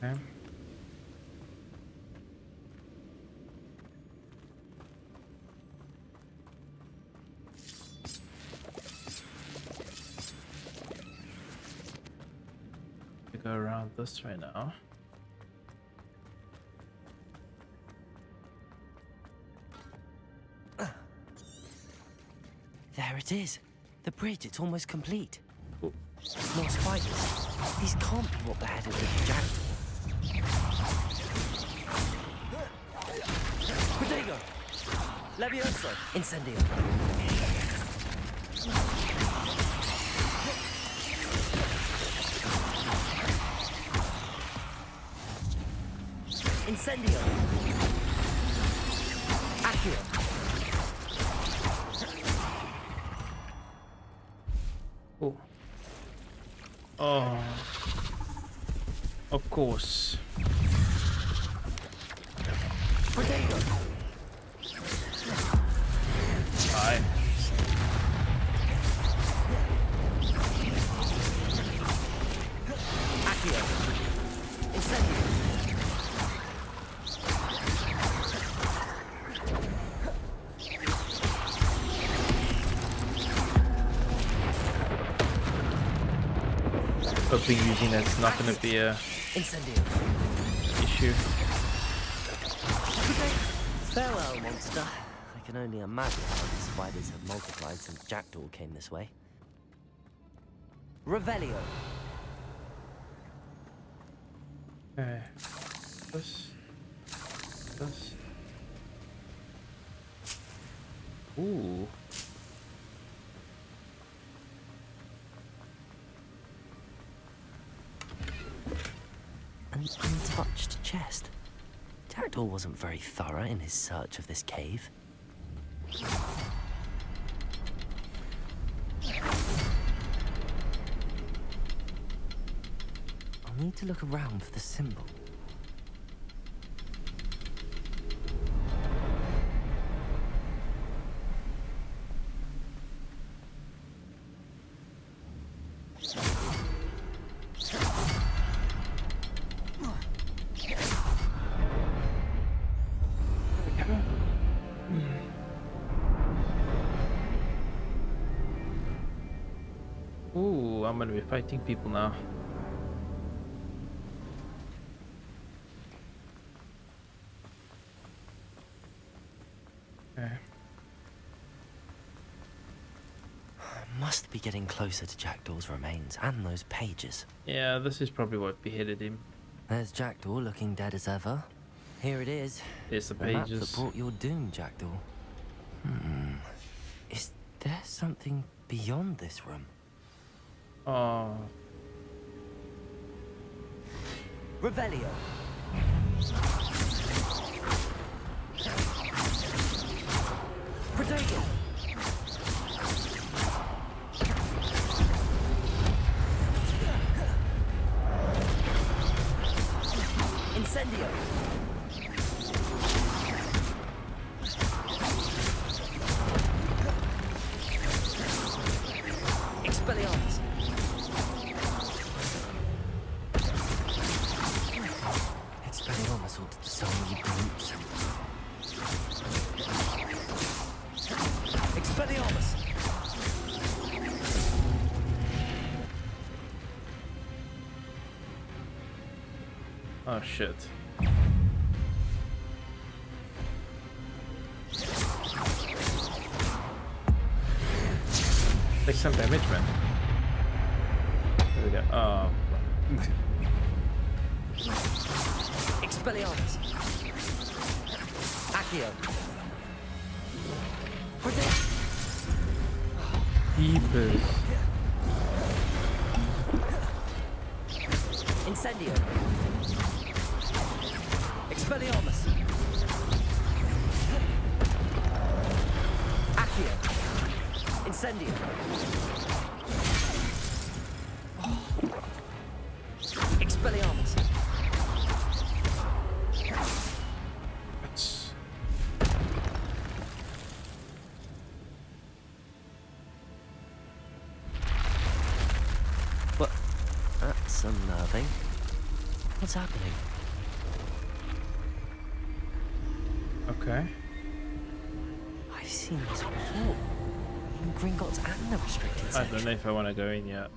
Okay. We go around this way now. There it is. The bridge, it's almost complete. More spiders. These can't be what beheaded Richard Jackdaw. Protego! Levioso! Incendio! Incendio! Accio! Oh. Oh. Of course. Protego! Aye. Accio! Incendio! hoping using that's not going to be a issue. Farewell, monster. I can only imagine how the spiders have multiplied since Jackdaw came this way. Revelio. Okay. This. Ooh. An untouched chest. Jackdaw wasn't very thorough in his search of this cave. I'll need to look around for the symbol. Ooh, I'm gonna be fighting people now. Okay. Must be getting closer to Jackdaw's remains and those pages. Yeah, this is probably what beheaded him. There's Jackdaw looking dead as ever. Here it is. Here's the map pages. that brought your doom, Jackdaw. Is there something beyond this room? Oh. Revelio. Protego. Incendio. Expelliarmus. Expelliarmus ordered so many groups. Expelliarmus. Oh shit. Take some damage, man. There we go. Oh. Expelliarmus. Accio. Deepers. Incendio. Expelliarmus. Accio. Incendio. Expelliarmus. What? That's unnerving. What's happening? Okay. I've seen this before. In Gringotts and the restricted I section. don't know if I want to go in yet.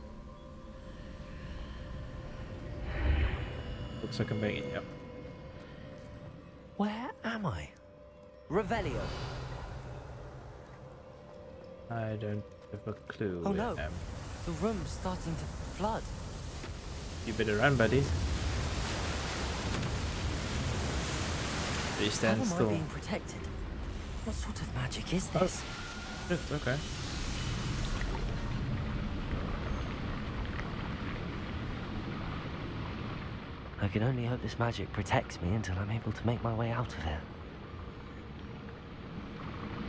Looks like I'm making it up. Where am I? Revelio. I don't have a clue. Oh where no. I am. The room's starting to flood. You better run, buddy. Please stand How am still. I being protected? What sort of magic is this? Shit, okay. I can only hope this magic protects me until I'm able to make my way out of here.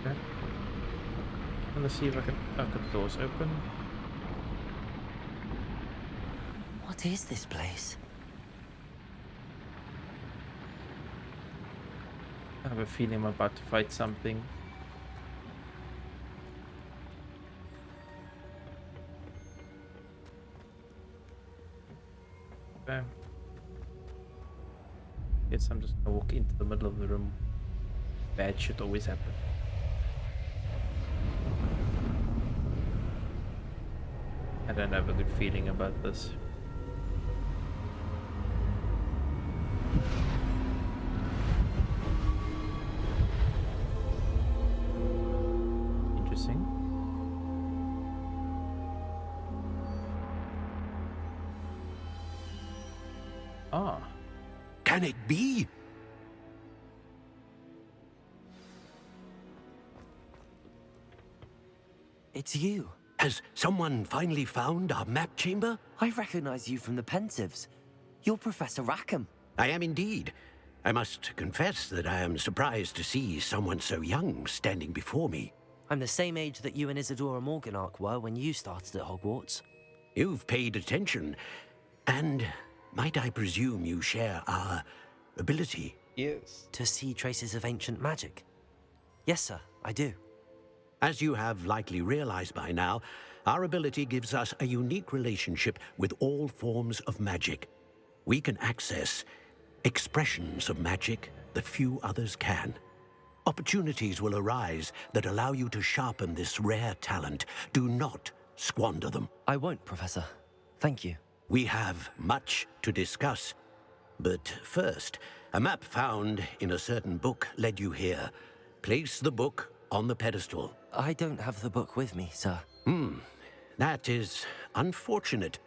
Okay. I'm gonna see if I can. Oh, the door's open. What is this place? I have a feeling I'm about to fight something. Okay. Guess I'm just gonna walk into the middle of the room. Bad shit always happen. I don't have a good feeling about this. Interesting. Ah. Can it be? It's you. Has someone finally found our map chamber? I recognize you from the Pensives. You're Professor Rackham. I am indeed. I must confess that I am surprised to see someone so young standing before me. I'm the same age that you and Isadora Morganach were when you started at Hogwarts. You've paid attention, and might I presume you share our ability? Yes. To see traces of ancient magic? Yes, sir, I do. As you have likely realized by now, our ability gives us a unique relationship with all forms of magic. We can access expressions of magic that few others can. Opportunities will arise that allow you to sharpen this rare talent. Do not squander them. I won't, Professor. Thank you. We have much to discuss. But first, a map found in a certain book led you here. Place the book on the pedestal. I don't have the book with me, sir. That is unfortunate.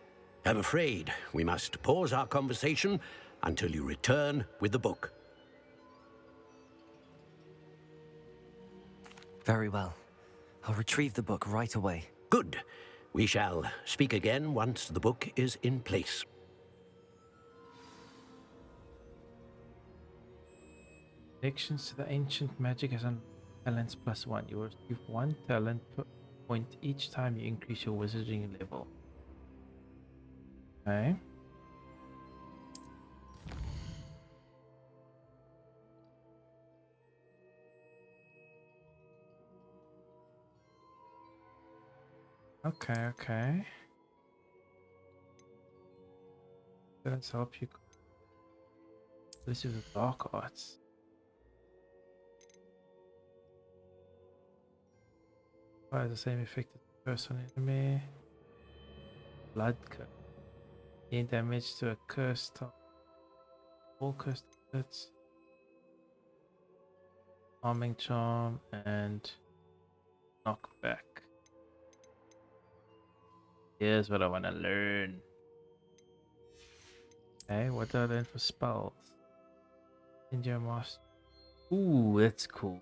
I'm afraid we must pause our conversation until you return with the book. Very well. I'll retrieve the book right away. Good. We shall speak again once the book is in place. Connections to the ancient magic as an talents +1. You receive 1 talent point each time you increase your wizarding level. Okay. Okay. Let's help you. This is the dark arts. Fire the same effect as the person enemy. Blood curse. Gain damage to a cursed target. All cursed hits. Arming charm and knockback. Here's what I want to learn. Okay, what do I learn for spells? India Master. Ooh, that's cool.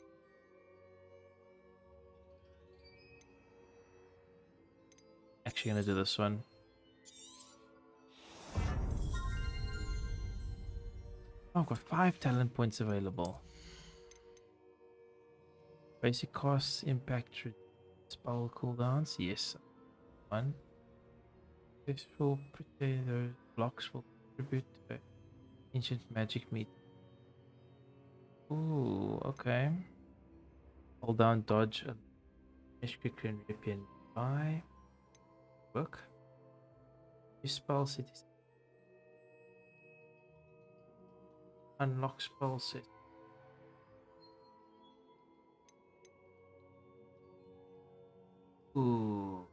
Actually gonna do this one. Oh, I've got 5 talent points available. Basic costs, impact, spell cooldowns. Yes. 1. This will those blocks will contribute to ancient magic meet. Ooh, okay. Hold down, dodge, quickly and rapier by. Book. Use spell cities. Unlock spell set. Ooh.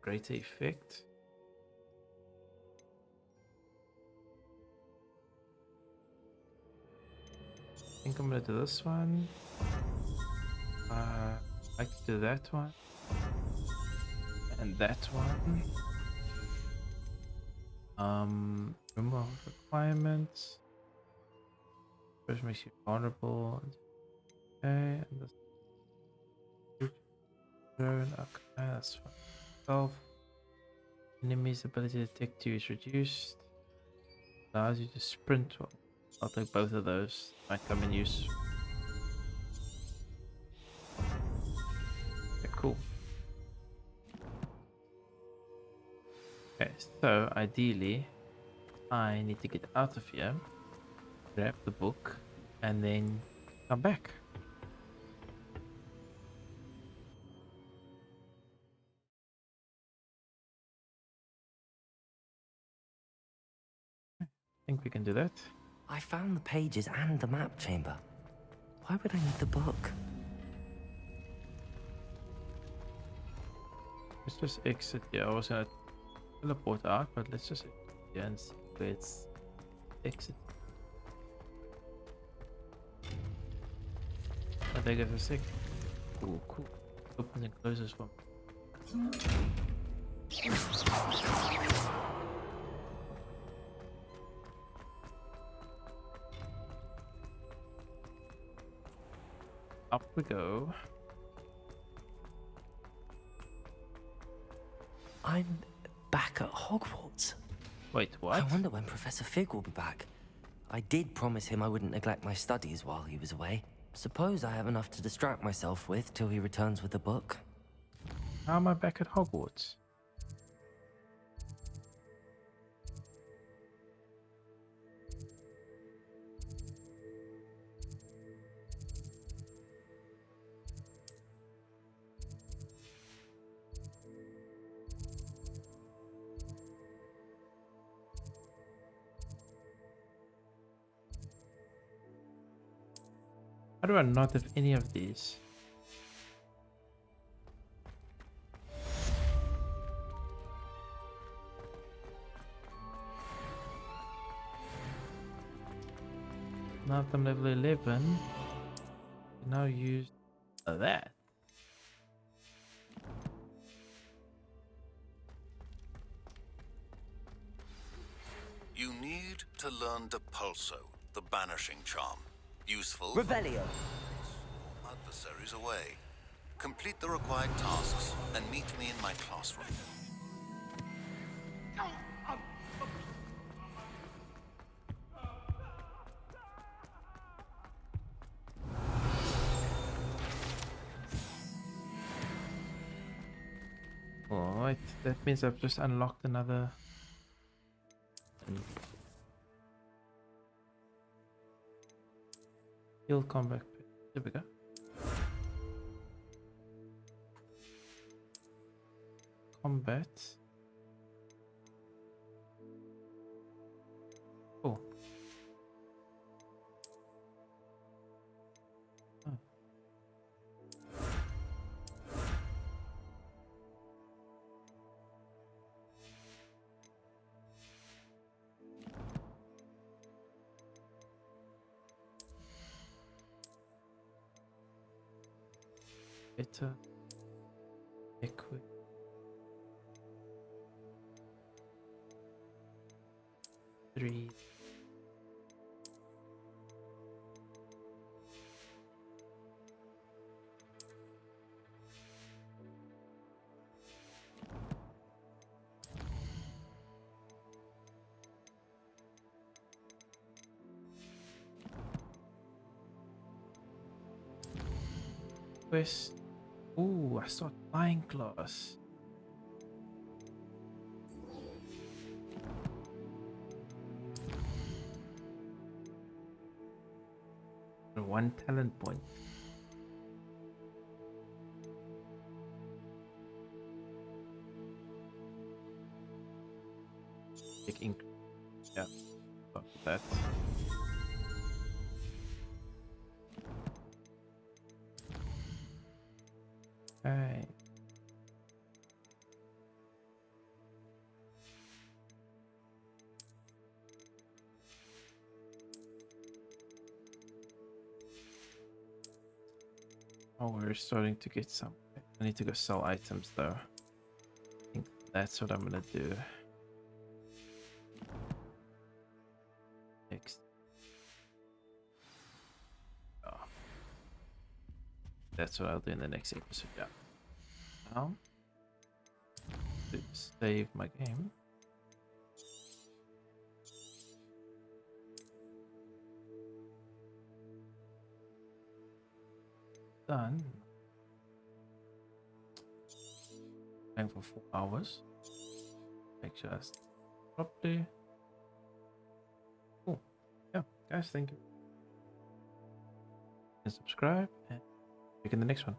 Greater effect. I think I'm gonna do this one. I like to do that one. And that one. Remove requirements. First makes you vulnerable. Okay, and this. Okay, that's fine. Enemy's ability to detect you is reduced. Allows you to sprint. Well, I'll take both of those. Might come in use. Okay, cool. Okay, so ideally, I need to get out of here, grab the book, and then come back. I think we can do that. I found the pages and the map chamber. Why would I need the book? Let's just exit here. I was gonna teleport out, but let's just exit here and see where it's exit. Oh, there goes a sick. Ooh, cool. Opens and closes for me. Up we go. I'm back at Hogwarts. Wait, what? I wonder when Professor Fig will be back. I did promise him I wouldn't neglect my studies while he was away. Suppose I have enough to distract myself with till he returns with a book. How am I back at Hogwarts? How do I not have any of these? Now that I'm level 11, I now use that. You need to learn Depulso, the banishing charm. Useful. Revelio. Adversaries away. Complete the required tasks and meet me in my classroom. Alright, that means I've just unlocked another. Heal combat. There we go. Combat. Oh. Oh. Better equip. Three. Quest. Ooh, I saw flying class. One talent point. Big ink. Yeah, fuck that. Okay. Oh, we're starting to get some. I need to go sell items though. I think that's what I'm gonna do. Next. Oh. That's what I'll do in the next episode, yeah. Now, to save my game. Done. Playing for 4 hours. Make sure that's properly. Cool. Yeah, guys, thank you. And subscribe and see you in the next one.